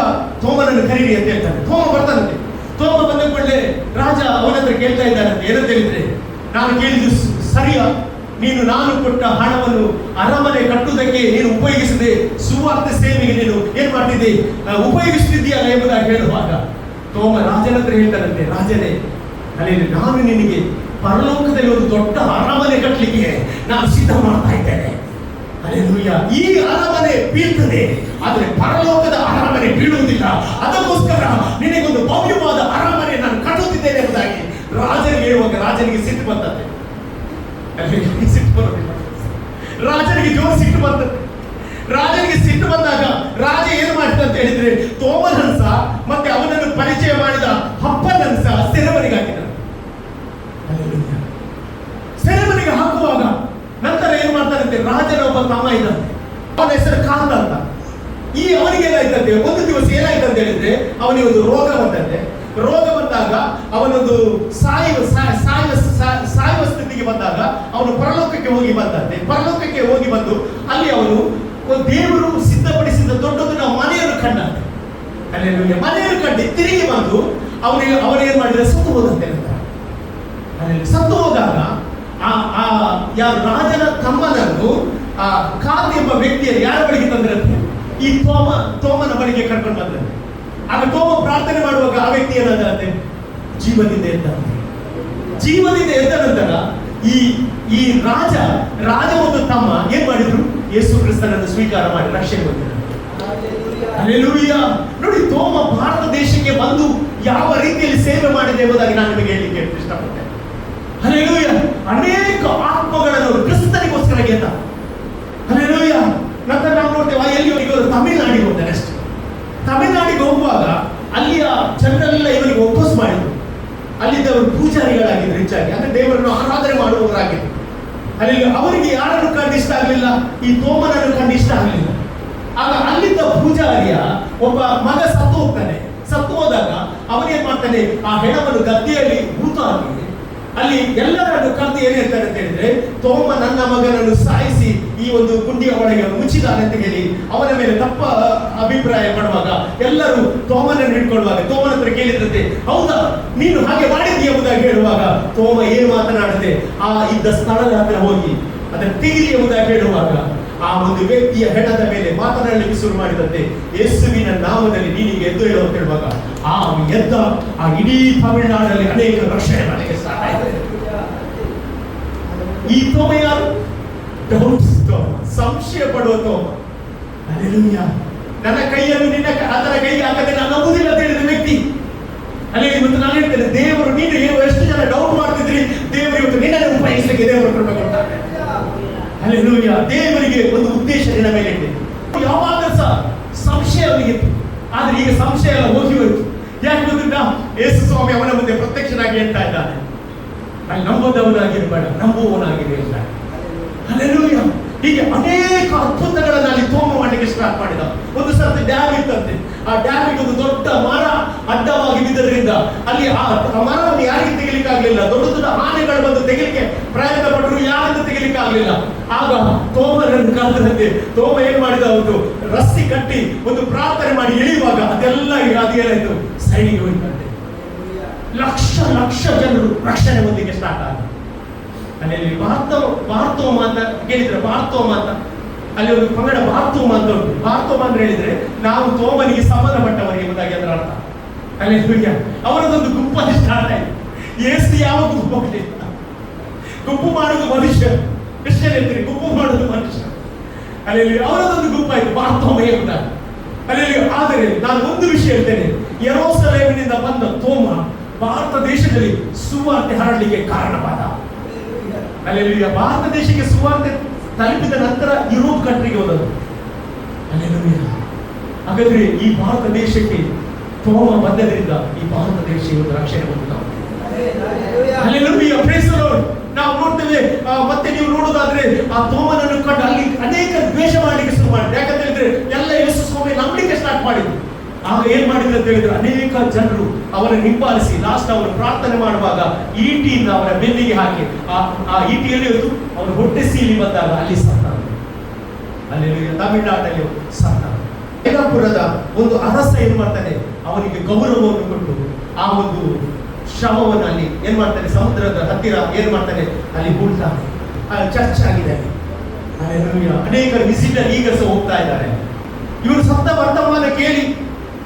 ತೋಮನನ್ನು ಕರೀರಿ ಅಂತ ಹೇಳ್ತಾನೆ. ತೋಮ ಬರ್ತಾನಂತೆ. ತೋಮ ಬಂದ ಕೂಡಲೇ ರಾಜ ಅವನ ಹತ್ರ ಕೇಳ್ತಾ ಇದ್ದಾನಂತೆ, ಏನಂತ ಹೇಳಿದ್ರೆ, ನಾನು ಕೇಳಿದ್ದು ಸರಿಯಾ? ನೀನು ನಾನು ಕೊಟ್ಟ ಹಣವನ್ನು ಅರಮನೆ ಕಟ್ಟುವುದಕ್ಕೆ ನೀನು ಉಪಯೋಗಿಸದೆ ಸುವಾರ್ತೆ ಸೇವೆಗೆ ನೀನು ಏನ್ ಮಾಡ್ತಿದ್ದೆ, ಉಪಯೋಗಿಸ್ತಿದ್ದೀಯಲ್ಲ ಎಂಬುದಾಗಿ ಹೇಳುವಾಗ ತೋಮ ರಾಜನ ಹತ್ರ ಹೇಳ್ತಾನಂತೆ, ರಾಜನೇ, ಅಲ್ಲಿ ನಾನು ನಿನಗೆ ಪರಲೋಕದಲ್ಲಿ ಒಂದು ದೊಡ್ಡ ಅರಮನೆ ಕಟ್ಟಲಿಕ್ಕೆ ನಾನು ಸಿದ್ಧ ಮಾಡ್ತಾ ಇದ್ದೇನೆ. ಹಲ್ಲೆಲೂಯಾ. ಈ ಅರಮನೆ ಬೀಳ್ತದೆ, ಆದರೆ ಪರಲೋಕದ ಅರಮನೆ ಬೀಳುವುದಿಲ್ಲ. ಅದಕ್ಕೋಸ್ಕರ ನಿನಗೊಂದು ಭವ್ಯವಾದ ಅರಮನೆ ನಾನು ಕಟ್ಟುತ್ತಿದ್ದೇನೆ ಎಂಬುದಾಗಿ ರಾಜನಿಗೆ ಹೇಳುವಾಗ ರಾಜನಿಗೆ ಸಿಟ್ಟು ಬಂತಂತೆ. ಸಿಟ್ಟು ಬರೋದಿಲ್ಲ, ರಾಜನಿಗೆ ಜೋರು ಸಿಟ್ಟು ಬರ್ತದೆ. ರಾಜನಿಗೆ ಸಿಟ್ಟು ಬಂದಾಗ ರಾಜ ಏನು ಮಾಡಿದ ಅಂತ ಹೇಳಿದ್ರೆ, ತೋಮನನ್ಸ ಮತ್ತೆ ಅವನನ್ನು ಪರಿಚಯ ಮಾಡಿದ ಹಪ್ಪನನ್ಸ ಸೆರೆಮನೆಗೆ ಹಾಕಿದ. ಏನಾಯ್ತಂತೆ, ಒಂದು ದಿವಸ ಏನಾಯ್ತು ಅಂತ ಹೇಳಿದ್ರೆ ಅವನಿಗೆ ಒಂದು ರೋಗ ಬಂದಂತೆ. ರೋಗ ಬಂದಾಗ ಅವನೊಂದು ಸಾಯುವ ಸ್ಥಿತಿಗೆ ಬಂದಾಗ ಅವನು ಪರಲೋಕಕ್ಕೆ ಹೋಗಿ ಬಂದಂತೆ. ಪರಲೋಕಕ್ಕೆ ಹೋಗಿ ಬಂದು ಅಲ್ಲಿ ಅವನು ದೇವರು ಸಿದ್ಧಪಡಿಸಿದ ದೊಡ್ಡದನ್ನ ಮನೆಯನ್ನು ಕಂಡಂತೆ. ಅಲ್ಲಿ ಮನೆಯನ್ನು ಕಂಡು ತಿರುಗಿ ಬಂದು ಅವನೇನ್ ಮಾಡಿದ, ಸತ್ತು ಹೋದಂತೆ. ಸತ್ತು ಹೋದಾಗ ಯಾರು ರಾಜನ ತಮ್ಮನನ್ನು ಕಾದ್ ಎಂಬ ವ್ಯಕ್ತಿಯನ್ನು ಯಾರ ಬಳಿಗೆ ತಂದಿರಂತೆ, ಈ ತೋಮನ ಬಳಿಗೆ ಕರ್ಕೊಂಡು ಬಂದಂತೆ. ಆಗ ತೋಮ ಪ್ರಾರ್ಥನೆ ಮಾಡುವಾಗ ಆ ವ್ಯಕ್ತಿ ಏನಾದಂತೆ, ಜೀವದಿಂದ ಎದ್ದ. ಜೀವದಿಂದ ಎದ್ದ ನಂತರ ಈ ರಾಜ ಒಂದು ತಮ್ಮ ಏನ್ ಮಾಡಿದ್ರು, ಯೇಸು ಕ್ರಿಸ್ತನನ್ನು ಸ್ವೀಕಾರ ಮಾಡಿ ರಕ್ಷಣೆ ಹೊಂದಿದ್ರು. ಹಲ್ಲೆಲೂಯಾ. ನೋಡಿ, ತೋಮ ಭಾರತ ದೇಶಕ್ಕೆ ಬಂದು ಯಾವ ರೀತಿಯಲ್ಲಿ ಸೇವೆ ಮಾಡಿದೆ ಎಂಬುದಾಗಿ ನಾನು ನಿಮಗೆ ಹೇಳಲಿಕ್ಕೆ ಇಷ್ಟಪಡ್ತೇನೆ. ಹಲ್ಲೆಲೂಯಾ. ಅನೇಕ ಆತ್ಮಗಳನ್ನು ಕ್ರಿಸ್ತನಿಗೋಸ್ಕರ ಗೆದ್ದ. ಹಲ್ಲೆಲೂಯಾ. ನಂತರ ನಾವು ನೋಡ್ತೇವೆ ಎಲ್ಲಿ ಹೋಗಿ ತಮಿಳುನಾಡಿಗೆ ಹೋಗ್ತಾನೆ. ಅಷ್ಟೇ, ತಮಿಳುನಾಡಿಗೆ ಹೋಗುವಾಗ ಅಲ್ಲಿಯ ಜನರೆಲ್ಲ ಇವರಿಗೆ ಒಪ್ಪೋಸ್ ಮಾಡಿದ್ರು. ಅಲ್ಲಿದ್ದವರು ಪೂಜಾರಿಗಳಾಗಿದ್ರು, ಹೆಚ್ಚಾಗಿ ಅಂದ್ರೆ ದೇವರನ್ನು ಆರಾಧನೆ ಮಾಡುವವರಾಗಿದ್ರು. ಅಲ್ಲಿ ಅವರಿಗೆ ಯಾರನ್ನು ಕಂಡು ಇಷ್ಟ ಆಗಲಿಲ್ಲ, ಈ ತೋಮನನ್ನು ಕಂಡು ಇಷ್ಟ ಆಗಲಿಲ್ಲ. ಆಗ ಅಲ್ಲಿದ್ದ ಪೂಜಾರಿಯ ಒಬ್ಬ ಮಗ ಸತ್ತು ಹೋಗ್ತಾನೆ. ಸತ್ತು ಹೋದಾಗ ಅವನೇನ್ ಮಾಡ್ತಾನೆ, ಆ ಹೆಣವನ್ನು ಗದ್ದೆಯಲ್ಲಿ ಹೂತಾಗಿ ಅಲ್ಲಿ ಎಲ್ಲರನ್ನು ಕರೆದು ಏನ್ ಹೇಳ್ತಾರೆ ಅಂತ ಹೇಳಿದ್ರೆ, ತೋಮ ನನ್ನ ಮಗನನ್ನು ಸಾಯಿಸಿ ಈ ಒಂದು ಗುಂಡಿಯ ಒಳಗೆ ಮುಚ್ಚಿದಾನೆ ಅಂತ ಹೇಳಿ ಅವನ ಮೇಲೆ ತಪ್ಪ ಅಭಿಪ್ರಾಯ ಪಡುವಾಗ ಎಲ್ಲರೂ ತೋಮನನ್ನು ಹಿಡ್ಕೊಳ್ಳುವಾಗ ತೋಮನ ಹತ್ರ ಕೇಳಿದ್ರಂತೆ, ಹೌದಾ ನೀನು ಹಾಗೆ ಮಾಡಿದ್ದೀಯ ಎಂಬುದಾಗಿ ಹೇಳುವಾಗ ತೋಮ ಏನು ಮಾತನಾಡದೆ ಆ ಇದ್ದ ಸ್ಥಳದ ಹತ್ರ ಹೋಗಿ ಅದನ್ನು ತೆಗಿಲಿ ಎಂಬುದಾಗಿ ಹೇಳುವಾಗ ಆ ಒಂದು ವ್ಯಕ್ತಿಯ ಹೆಣದ ಮೇಲೆ ಮಾತನಾಡಲಿಕ್ಕೆ ಶುರು ಮಾಡಿದಂತೆ, ಯೇಸುವಿನ ನಾಮದಲ್ಲಿ ನೀನಿಗೆ ಎದ್ದು ಹೇಳು ಅಂತ ಹೇಳುವಾಗ ಆ ಎದ್ದ ಆ ಇಡೀ ತಮಿಳುನಾಡಲ್ಲಿ ಅನೇಕ ರಕ್ಷಣೆ ಮಾಡಲಿಕ್ಕೆ ಸ್ಟಾರ್ಟ್ ಆಯಿತು. ಈ ತೋಮ ಯಾರು? ಸಂಶಯ ಪಡುವ ತೋಮ. ಹಲ್ಲೆಲೂಯಾ. ನನ್ನ ಕೈಯನ್ನು ಅದರ ಕೈಗೆ ಹಾಕದೆ ನಾನು ನಂಬುವುದಿಲ್ಲ ಅಂತ ಹೇಳಿದ ವ್ಯಕ್ತಿ. ಅಲ್ಲಿ ಇವತ್ತು ನಾನು ಹೇಳ್ತೇನೆ, ದೇವರು ನೀನು ಎಷ್ಟು ಜನ ಡೌಟ್ ಮಾಡ್ತಿದ್ರಿ, ದೇವರು ಇವತ್ತು ನಿನ್ನನ್ನು ಉಪಯೋಗಿಸಲಿಕ್ಕೆ ದೇವರು ಕೃಪೆ ಕೊಡ್ತಾರೆ. ಹಲ್ಲೆಲೂಯಾ. ದೇವರಿಗೆ ಒಂದು ಉದ್ದೇಶ ನಿನ್ನ ಮೇಲೆ ಇದೆ. ಯಾವಾಗ ಸಹ ಸಂಶಯ ಅವನಿಗಿತ್ತು, ಆದ್ರೆ ಈಗ ಸಂಶಯ ಎಲ್ಲ ಹೋಗಿ ಹೋಯ್ತು. ಯಾಕೆ ಗೊತ್ತಿಲ್ಲ, ಯೇಸು ಸ್ವಾಮಿ ಅವನ ಮುಂದೆ ಪ್ರತ್ಯಕ್ಷನಾಗಿ ಹೇಳ್ತಾ ಇದ್ದಾನೆ, ನಾನು ನಂಬೋದವನಾಗಿರಬೇಡ, ನಂಬುವವನಾಗಿರಲಿಲ್ಲ. ಹಲ್ಲೆಲೂಯಾ. ಹೀಗೆ ಅನೇಕ ಅದ್ಭುತಗಳನ್ನು ಅಲ್ಲಿ ತೋಮ ಮಾಡಲಿಕ್ಕೆ ಸ್ಟಾರ್ಟ್ ಮಾಡಿದ. ಒಂದು ಸರ್ತಿ ಡ್ಯಾಮ್ ಇತ್ತಂತೆ. ಆ ಡ್ಯಾಮಿಗೆ ಒಂದು ದೊಡ್ಡ ಮರ ಅಡ್ಡವಾಗಿ ಬಿದ್ದರಿಂದ ಅಲ್ಲಿ ಆ ಮರವನ್ನು ಯಾರಿಗೆ ತೆಗಿಲಿಕ್ಕೆ ಆಗ್ಲಿಲ್ಲ. ದೊಡ್ಡ ದೊಡ್ಡ ಆನೆಗಳು ಬಂದು ತೆಗಿಲಿಕ್ಕೆ ಪ್ರಯತ್ನ ಪಟ್ಟರು, ಯಾರಿಂದ ತೆಗಿಲಿಕ್ಕೆ ಆಗ್ಲಿಲ್ಲ. ಆಗ ತೋಮನನ್ನು ಕರೆದಂತೆ ತೋಮ ಏನ್ ಮಾಡಿದ, ಒಂದು ರಸ್ಸಿ ಕಟ್ಟಿ ಒಂದು ಪ್ರಾರ್ಥನೆ ಮಾಡಿ ಇಳಿಯುವಾಗ ಅದೆಲ್ಲ ಅದೇನಾಯ್ತು, ಸೈಡಿಗೆ ಹೋಯ್ತಂತೆ. ಲಕ್ಷ ಜನರು ರಕ್ಷಣೆ ಹೊಂದಲಿಕ್ಕೆ ಸ್ಟಾರ್ಟ್ ಆಗ. ಅಲ್ಲಿ ಬಾರ್ತೋಮ ಅಂತ ಕೇಳಿದ್ರೆ, ಬಾರ್ತೋಮ ಅಂತ ಅಲ್ಲಿ ಒಂದು ಪಂಗಡ ಬಾರ್ತೋಮ ಅಂತ ಉಂಟು. ಬಾರ್ತೋಮ ಅಂತ ಹೇಳಿದ್ರೆ ನಾವು ತೋಮನಿಗೆ ಸಂಬಂಧಪಟ್ಟವರು ಎಂಬುದಾಗಿ ಅದರ ಅರ್ಥ. ಅಲ್ಲಿ ಅವರದೊಂದು ಗುಂಪಲ್ಲಿ ಸ್ಟಾರ್ಟ್ ಆಯ್ತು. ಯೇಸು ಯಾವ ಗುಂಪು ಹೋಗಲಿಲ್ಲ. ಗುಂಪು ಮಾಡುವುದು ಮನುಷ್ಯ, ಕ್ರಿಶ್ಚಿಯನ್ ಹೇಳ್ತೀರಿ, ಗುಂಪು ಮಾಡುವುದು ಮನುಷ್ಯ. ಅಲ್ಲಿ ಅವರದೊಂದು ಗುಂಪಾಯ್ತು, ಬಾರ್ತೋಮ ಎಂಬುದಾಗಿ. ಅಲ್ಲಿ ಆದರೆ ನಾನು ಒಂದು ವಿಷಯ ಹೇಳ್ತೇನೆ, ಯೆರೂಸಲೇಮಿನಿಂದ ಬಂದ ತೋಮ ಭಾರತ ದೇಶದಲ್ಲಿ ಸುವಾರ್ತೆ ಹರಡಲಿಕ್ಕೆ ಕಾರಣವಾದ. ಅಲ್ಲಿ ಭಾರತ ದೇಶಕ್ಕೆ ಸುವಾರ್ತೆ ತಲುಪಿದ ನಂತರ ಯುರೋಪ್ ಕಂಟ್ರಿಗೆ ಹೋದದ್ದು. ಹಾಗಾದ್ರೆ ಈ ಭಾರತ ದೇಶಕ್ಕೆ ತೋಮ ಬಂದದ್ರಿಂದ ಈ ಭಾರತ ದೇಶ ಇವತ್ತು ರಕ್ಷಣೆ ಹೊಂದಿದೆ. ನಾವು ನೋಡ್ತೇವೆ. ಮತ್ತೆ ನೀವು ನೋಡೋದಾದ್ರೆ ಆ ತೋಮನನ್ನು ಕಂಡು ಅಲ್ಲಿ ಅನೇಕ ದ್ವೇಷ ಮಾಡಲಿಕ್ಕೆ ಶುರು ಮಾಡಿದ್ರು. ಯಾಕಂತ ಹೇಳಿದ್ರೆ ಎಲ್ಲ ಯೇಸು ಸ್ವಾಮಿ ನಂಬಲಿಕ್ಕೆ ಸ್ಟಾರ್ಟ್ ಮಾಡಿದ್ರು. ಆಗ ಏನ್ ಮಾಡಿದ್ರು ಅಂತ ಹೇಳಿದ್ರೆ ಅನೇಕ ಜನರು ಅವರನ್ನು ಹಿಂಬಾಲಿಸಿ ಲಾಸ್ಟ್ ಅವರು ಪ್ರಾರ್ಥನೆ ಮಾಡುವಾಗ ಈಟಿಯಿಂದ ಅವರ ಬೆನ್ನಿಗೆ ಹಾಕಿ ಆ ಈಟಿಯಲ್ಲಿ ಅವರು ಹೊಟ್ಟೆ ಸೀಲಿ ಬಂದಾಗ ಅಲ್ಲಿ ಸತ್ತ. ಅಲ್ಲಿ ತಮಿಳುನಾಡಲ್ಲಿ ಸತ್ತ. ಬೇಲಾಪುರದ ಒಂದು ಅರಸ ಏನ್ ಮಾಡ್ತಾನೆ, ಅವನಿಗೆ ಗೌರವವನ್ನು ಕೊಟ್ಟು ಆ ಒಂದು ಶವವನ್ನು ಅಲ್ಲಿ ಏನ್ ಮಾಡ್ತಾನೆ, ಸಮುದ್ರದ ಹತ್ತಿರ ಏನ್ ಮಾಡ್ತಾನೆ, ಅಲ್ಲಿ ಹೂಳ್ತಾನೆ. ಚರ್ಚ್ ಆಗಿದೆ. ಅನೇಕರು ವಿಸಿಟರ್ ಈಗ ಸಹ ಹೋಗ್ತಾ ಇದ್ದಾರೆ. ಇವರು ಸತ್ತ ವರ್ತಮಾನ ಕೇಳಿ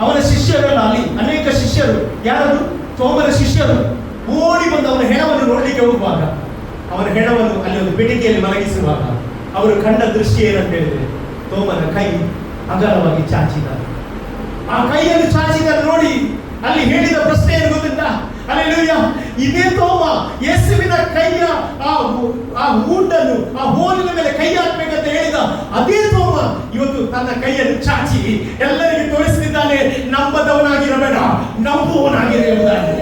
ಅವನ ಶಿಷ್ಯರೆಲ್ಲ, ಅಲ್ಲಿ ಅನೇಕ ಶಿಷ್ಯರು, ಯಾರದು ತೋಮನ ಶಿಷ್ಯರು ಓಡಿ ಬಂದು ಅವನ ಹೆಣವನ್ನು ನೋಡಲಿಕ್ಕೆ ಹೋಗುವಾಗ, ಅವನ ಹೆಣವನ್ನು ಅಲ್ಲಿ ಒಂದು ಪೆಟ್ಟಿಗೆಯಲ್ಲಿ ಮಲಗಿಸುವಾಗ ಅವರು ಕಂಡ ದೃಷ್ಟಿ ಏನಂತ ಹೇಳಿದ್ರೆ, ತೋಮನ ಕೈ ಅಗಲವಾಗಿ ಚಾಚಿದ್ದಾರೆ. ಆ ಕೈಯನ್ನು ಚಾಚಿದ್ದಾರೆ ನೋಡಿ ಅಲ್ಲಿ ಹೇಳಿದ ಪ್ರಶ್ನೆ ಏನು ಗೊತ್ತಿಲ್ಲ, ಹಲ್ಲೆಲೂಯಾ, ಇದೇ ತೋಮ ಯೇಸುವಿನ ಕೈಯ ಆ ಊಟನ್ನು ಆ ಹೋಲಿನ ಮೇಲೆ ಕೈ ಹಾಕಬೇಕಂತ ಹೇಳಿದ ಅದೇ ತೋಮ ಇವತ್ತು ತನ್ನ ಕೈಯನ್ನು ಚಾಚಿ ಎಲ್ಲರಿಗೆ ತೋರಿಸುತ್ತಿದ್ದಾನೆ, ನಂಬದವನಾಗಿರಬೇಡ, ನಂಬುವವನಾಗಿರ ಎಂಬುದಾಗಿ.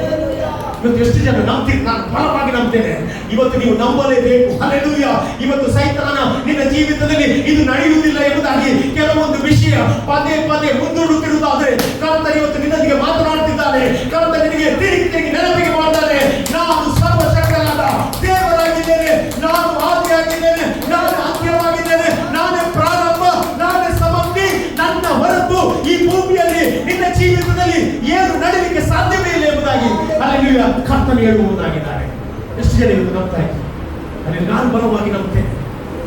ಇವತ್ತು ಎಷ್ಟು ಜನ ನಂಬ್ತೀರಿ? ನಾನು ಬಲವಾಗಿ ನಂಬ್ತೇನೆ. ಇವತ್ತು ನೀವು ನಂಬಲೇಬೇಕು. ಹಲ್ಲೆಲೂಯಾ. ಇವತ್ತು ಸೈತಾನ ನಿನ್ನ ಜೀವಿತದಲ್ಲಿ ಇದು ನಡೆಯುವುದಿಲ್ಲ ಎಂಬುದಾಗಿ ಕೆಲವೊಂದು ವಿಷಯ ವಿಷಯ ಪದೇ ಪದೇ ಮುಂದೂಡುತ್ತಿರುವುದಾದರೆ ಕರ್ತನ ಇವತ್ತು ನಿನ್ನೊಂದಿಗೆ ಮಾತನಾಡುತ್ತಿದ್ದಾನೆ. ಕರ್ತನ ನಿನಗೆ ತಿರುಗಿ ನೆನಪಿಗೆ ಮಾಡ್ತಾನೆ, ನಾನು ಸರ್ವಶಕ್ತನಾದ ದೇವರಾಗಿದ್ದೇನೆ, ನಾನು ಆದಿಯಾಗಿದ್ದೇನೆ, ನಾನು ಅಂತ್ಯವಾಗಿದ್ದೇನೆ, ನಾನೇ ಪ್ರಾರಂಭ, ನಾನೇ ಸಮಾಪ್ತಿ. ನನ್ನ ಹೊರತು ಈ ಭೂಮಿಯಲ್ಲಿ ನಿನ್ನ ಜೀವಿತದಲ್ಲಿ ಏನು ನಡೆಯಲಿಕ್ಕೆ ಸಾಧ್ಯವೇ ಇಲ್ಲ ಎಂಬುದಾಗಿ ಅಲ್ಲಿ ಕರ್ತನ ಹೇಳುವುದಾಗಿದ್ದಾರೆ. ಎಷ್ಟು ಜನ ಇವತ್ತು ನಂಬ್ತಾ ಇದ್ದಾರೆ? ಅಲ್ಲಿ ನಾನು ಬಲವಾಗಿ ನಂಬುತ್ತೇನೆ,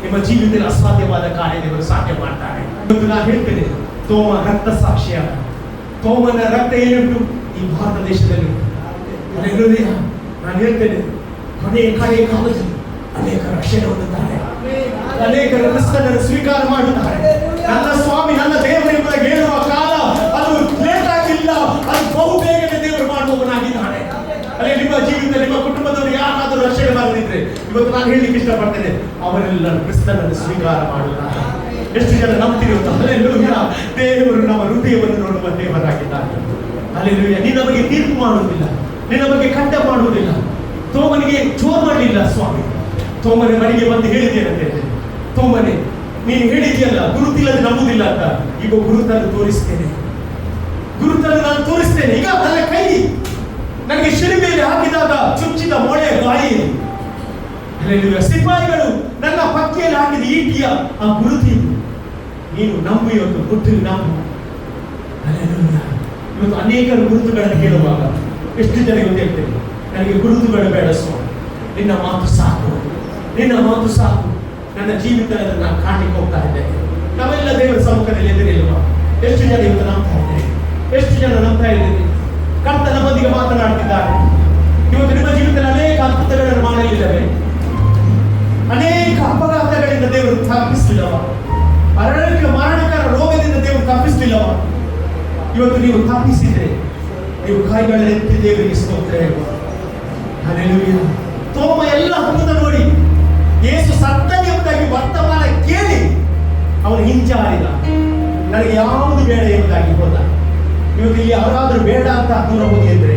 ನಿಮ್ಮ ಜೀವಿತದಲ್ಲಿ ಅಸಾಧ್ಯವಾದ ಕಾರ್ಯ ದೇವರು ಸಾಧ್ಯ ಮಾಡ್ತಾರೆ. ಇವತ್ತು ನಾನು ಹೇಳ್ತೇನೆ, ತೋಮ ರಕ್ತ ಸಾಕ್ಷಿಯಾದ ತೋಮನ ರಕ್ತ ಏನುಂಟು ಈ ಭಾರತ ದೇಶದಲ್ಲಿ. ಅಲ್ಲೆಲ್ಲೂಯ್ಯ, ನಾನು ಹೇಳ್ತೇನೆ, ಕೊನೆಯ ಕಾಲದಲ್ಲಿ ಅನೇಕ ರಕ್ಷಣೆ ಹೊಂದುತ್ತಾರೆ, ಅನೇಕರು ಕ್ರಿಸ್ತನನ್ನು ಸ್ವೀಕಾರ ಮಾಡುತ್ತಾರೆ. ನನ್ನ ಸ್ವಾಮಿ ನನ್ನ ದೇವರು ಎಂಬುದಾಗಿ ಹೇಳುವ ಕಾಲ ಅದು ಲೇಟ್ ಆಗಿಲ್ಲ, ಅದು ಬಹು ಬೇಗನೆ ದೇವರು ಮಾಡುವವನಾಗಿದ್ದಾನೆ. ಅಲ್ಲಿ ನಿಮ್ಮ ಜೀವಿತ, ನಿಮ್ಮ ಕುಟುಂಬದವರು ಯಾರಾದರೂ ರಕ್ಷಣೆ ಮಾಡದಿದ್ರೆ ಇವತ್ತು ನಾನು ಹೇಳಲಿಕ್ಕೆ ಇಷ್ಟಪಡ್ತೇನೆ, ಅವರೆಲ್ಲ ಕ್ರಿಸ್ತನನ್ನು ಸ್ವೀಕಾರ ಮಾಡುತ್ತಾರೆ. ಎಷ್ಟು ಜನ ನಂಬ್ತೀರಿ ಅಂತ? ಹಲ್ಲೆಲೂಯಾ. ದೇವರು ನಮ್ಮ ಹೃದಯವನ್ನು ನೋಡುವ ದೇವರಾಗಿದ್ದಾನೆ. ಹಲ್ಲೆಲೂಯಾ. ನೀ ನಮಗೆ ತೀರ್ಪು ಮಾಡುವುದಿಲ್ಲ, ನೀ ನಮಗೆ ಖಂಡ ಮಾಡುವುದಿಲ್ಲ. ತೋಮನಿಗೆ ಜೋರ್ ಮಾಡಲಿಲ್ಲ ಸ್ವಾಮಿ. ತೋಮನೆ ಮನೆಗೆ ಬಂದು ಹೇಳಿದ್ದೇನಂತೆ, ತೋಮನೆ ನೀನು ಹೇಳಿದ್ಯಲ್ಲ ಗುರುತಿಲ್ಲದೆ ನಂಬುದಿಲ್ಲ ಅಂತ, ಈಗ ಗುರುತನ್ನು ತೋರಿಸ್ತೇನೆ, ಗುರುತನ್ನು ನಾನು ತೋರಿಸ್ತೇನೆ. ಈಗ ನನ್ನ ಕೈ ನನಗೆ ಶಿಲುಬೆಯಲ್ಲಿ ಹಾಕಿದಾಗ ಚುಚ್ಚಿದ ಮೊಳೆ ಗಾಯಿ, ಸಿಪಾಯಿಗಳು ನನ್ನ ಪಕ್ಕೆಯಲ್ಲಿ ಹಾಕಿದ ಈಟಿಯ ಆ ಗುರುತಿ, ನೀನು ನಂಬು, ಇವತ್ತು ಗುರುತು ನಂಬು. ಇವತ್ತು ಅನೇಕರು ಗುರುತುಗಳನ್ನು ಹೇಳುವಾಗ ಎಷ್ಟು ಜನ ಹೇಳ್ತೇನೆ, ನನಗೆ ಗುರುತುಗಳು ಬೇಡ ಸ್ವಾಮಿ, ನಿನ್ನ ಮಾತು ಸಾಕು, ನಿನ್ನ ಮಾತು ಸಾಕು. ನನ್ನ ಜೀವಿತದಲ್ಲಿ ನಾನು ಕಾಣಲಿಕ್ಕೆ ಹೋಗ್ತಾ ಇದ್ದೇನೆ. ನಾವೆಲ್ಲ ದೇವರ ಸಮ್ಮುಖದಲ್ಲಿ ಎದುರಿಲ್ವಾ? ಎಷ್ಟು ಜನ ಇವತ್ತು ನಂಬ್ತಾ ಇದ್ದೇನೆ? ಎಷ್ಟು ಜನ ನಂಬ್ತಾ ಇದ್ದೇನೆ? ಕರ್ತನ ನಮ್ಮೊಂದಿಗೆ ಮಾತನಾಡ್ತಿದ್ದಾರೆ. ಇವತ್ತು ನಿಮ್ಮ ಜೀವಿತದಲ್ಲಿ ಅನೇಕ ಅದ್ಭುತಗಳನ್ನು ಮಾಡಲಿಲ್ಲವೇ? ಅನೇಕ ಅಪಘಾತಗಳಿಂದ ದೇವರು ತಪ್ಪಿಸಲಿಲ್ಲವ? ಅನೇಕ ಮರಣಕರ ರೋಗದಿಂದ ದೇವರು ತಪ್ಪಿಸಲಿಲ್ಲವ? ಇವತ್ತು ನೀವು ತಪ್ಪಿಸಿದ್ರೆ ನೀವು ಕೈಗಳೆತ್ತಿ ದೇವರಿಗೆ ಸ್ತೋತ್ರ ಹೇಳುವ. ಹಲ್ಲೆಲೂಯಾ. ತೋಮ ಎಲ್ಲ ಅದ್ಭುತ ನೋಡಿ ಯೇಸು ಸತ್ತ ಎಂಬುದಾಗಿ ವರ್ತಮಾನ ಕೇಳಿ ಅವನು ಹಿಂಜಾರಿದ, ನನಗೆ ಯಾವುದು ಬೇಡ ಎಂಬುದಾಗಿ ಹೋದ. ಇವತ್ತು ಇಲ್ಲಿ ಯಾರಾದರೂ ಬೇಡ ಅಂತ ದೂರ ಹೋಗಿ ಎಂದ್ರೆ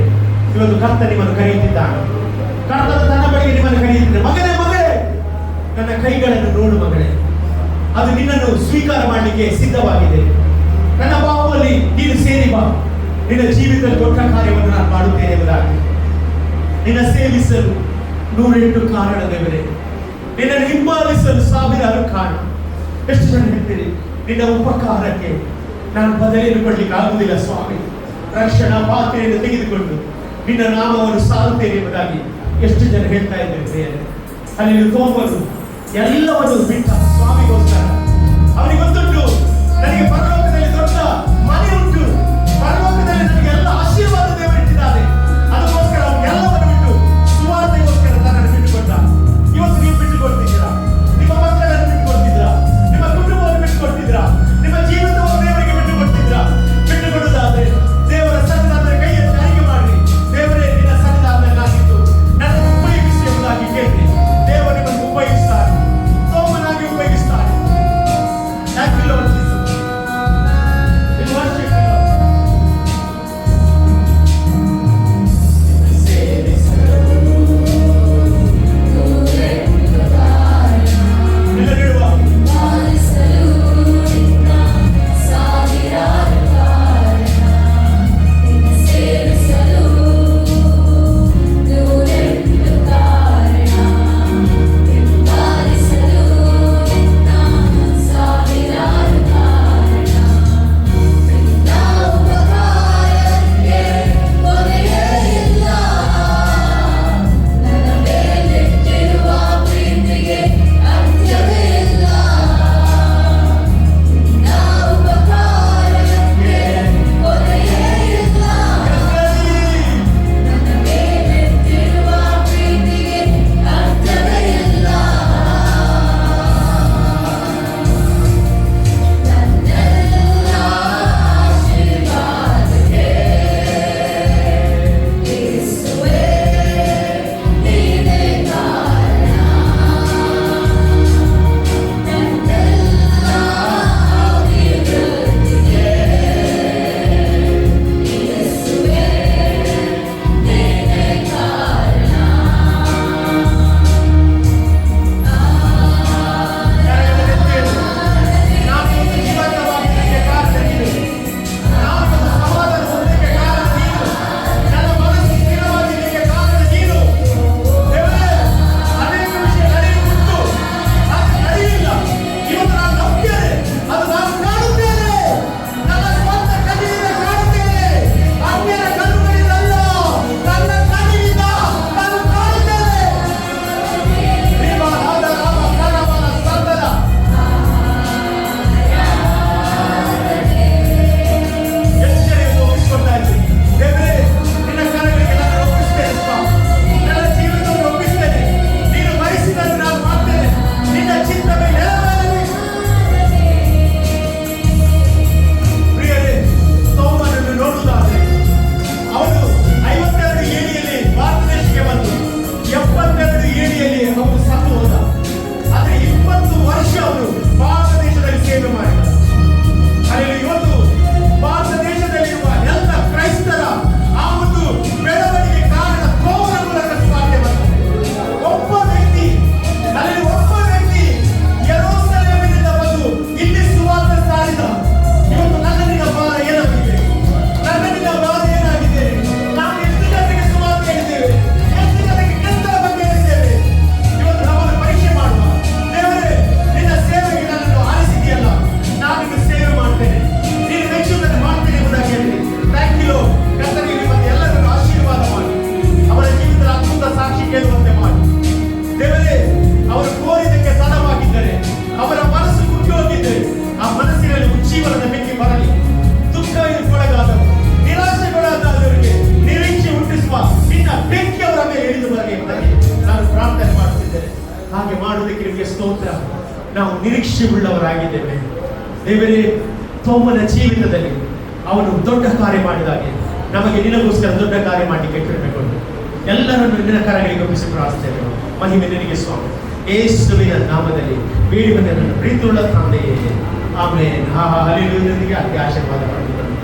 ಇವತ್ತು ಕರ್ತ ನಿಮ್ಮನ್ನು ಕರೆಯುತ್ತಿದ್ದಾನೆ. ಕರ್ತನ ತನ್ನ ಬಳಿಗೆ ನಿಮ್ಮನ್ನು ಕರೆಯುತ್ತಿದ್ದರೆ, ಮಗನೇ ಮಗಳೇ ನನ್ನ ಕೈಗಳನ್ನು ನೋಡು ಮಗಳೇ, ಅದು ನಿನ್ನನ್ನು ಸ್ವೀಕಾರ ಮಾಡಲಿಕ್ಕೆ ಸಿದ್ಧವಾಗಿದೆ. ನನ್ನ ಬಾಹುವಲ್ಲಿ ನೀನು ಸೇರಿ ಬಾ, ನಿನ್ನ ಜೀವಿತದಲ್ಲಿ ದೊಡ್ಡ ಕಾರ್ಯವನ್ನು ನಾನು ಮಾಡುತ್ತೇನೆ ಎಂಬುದಾಗಿ. ನಿನ್ನ ಸೇವಿಸಲು 108 ಕಾರಣ ದೇವರೇ, ನಿನ್ನನ್ನು ಹಿಂಬಾಲಿಸಲು 1000 ಕಾರಣ. ಎಷ್ಟು ಜನ ಹೇಳ್ತೀರಿ, ನಿನ್ನ ಉಪಕಾರಕ್ಕೆ ನಾನು ಬದಲಿಯನ್ನು ಕೊಡ್ಲಿಕ್ಕೆ ಆಗುವುದಿಲ್ಲ ಸ್ವಾಮಿ, ರಕ್ಷಣಾ ಪಾತ್ರೆಯನ್ನು ತೆಗೆದುಕೊಂಡು ನಿನ್ನ ನಾಮವನ್ನು ಸಾರುತ್ತೇನೆ ಎಂಬುದಾಗಿ ಎಷ್ಟು ಜನ ಹೇಳ್ತಾ ಇದ್ದೇವೆ. ಅಲ್ಲಿ ತೋಮರು ಎಲ್ಲವನ್ನು ಬಿಟ್ಟ ಸ್ವಾಮಿಗೋಸ್ಕರ. ಅವನಿಗೆ ಗೊತ್ತುಂಟು, ನನಗೆ ಪರಲೋಕದಲ್ಲಿ ದೊಡ್ಡ ಮನೆ ಉಂಟು, ಪರಲೋಕದಲ್ಲಿ ನನಗೆ ಎಲ್ಲ ಆಶೀರ್ವಾದ ದೇವರಿಟ್ಟಿದ್ದಾರೆ. ಅದಕ್ಕೋಸ್ಕರ ಅವನು ಎಲ್ಲವನ್ನು ಬಿಟ್ಟು ಸುವಾರ್ತೆಗೋಸ್ಕರ ತನ್ನನ್ನು ಬಿಟ್ಟುಕೊಟ್ಟ. ಇವತ್ತು ನೀವು ಬಿಟ್ಟುಕೊಡ್ತಿದ್ದೀರಾ, ನಿಮ್ಮ ಮಕ್ಕಳನ್ನು ಬಿಟ್ಟುಕೊಡ್ತಿದ್ದೀರಾ, ನಿಮ್ಮ ಕುಟುಂಬವನ್ನು ಬಿಟ್ಟುಕೊಡ್ತಿದ್ದೀರಾ, ನಿಮ್ಮ ಜೀವಿತವನ್ನು ದೇವರಿಗೆ ಬಿಟ್ಟುಕೊಡ್ತಿದ್ದೀರಾ? ಬಿಟ್ಟುಕೊಡುವುದಾದ್ರೆ ದೇವರ ಸನ್ನಿಧಾನದ ಕೈಯನ್ನು ಅರಿಕೆ ಮಾಡಿ, ದೇವರೇ ನಿನ್ನ ಸನ್ನಿಧಾನದಲ್ಲಾಗಿದ್ದು ನನ್ನ ಉಪಯೋಗಿಸಿ ಎಂಬುದಾಗಿ ಕೇಳಿ. ದೇವರು ನಿಮ್ಮನ್ನು ಉಪಯೋಗಿಸ್ತಾರೆ, ಸೋಮನಾಗಿ ಉಪಯೋಗಿಸ್ತಾರೆ. Thank you lord Jesus. ನಾವು ನಿರೀಕ್ಷೆ ಉಳ್ಳವರಾಗಿದ್ದೇವೆ. ದೇವರೇ, ತೋಮನ ಜೀವಿತದಲ್ಲಿ ಅವನು ದೊಡ್ಡ ಕಾರ್ಯ ಮಾಡಿದಾಗೆ ನಮಗೆ ನಿನಗೋಸ್ಕರ ದೊಡ್ಡ ಕಾರ್ಯ ಮಾಡಲಿಕ್ಕೆ ಕೃಪೆಗೊಂಡು ಎಲ್ಲರನ್ನು ನಿನ್ನ ಕರಗಳಿಗೆ ಒಪ್ಪಿಸಿ ಪ್ರಾರ್ಥಿಸ್ತೇವೆ. ಮಹಿಮೆ ನಿನಗೆ ಸ್ವಾಮಿ, ಯೇಸುವಿನ ನಾಮದಲ್ಲಿ ಬೇಡಿ ಬಂದ ನನ್ನ ಪ್ರೀತಿಯುಳ್ಳ ತಂದೆಯೇ, ಆಮೇಲೆ ಹಲ್ಲೆಲೂಯಾ. ಅತಿ ಆಶೀರ್ವಾದ ಪಡೆದುಕೊಂಡು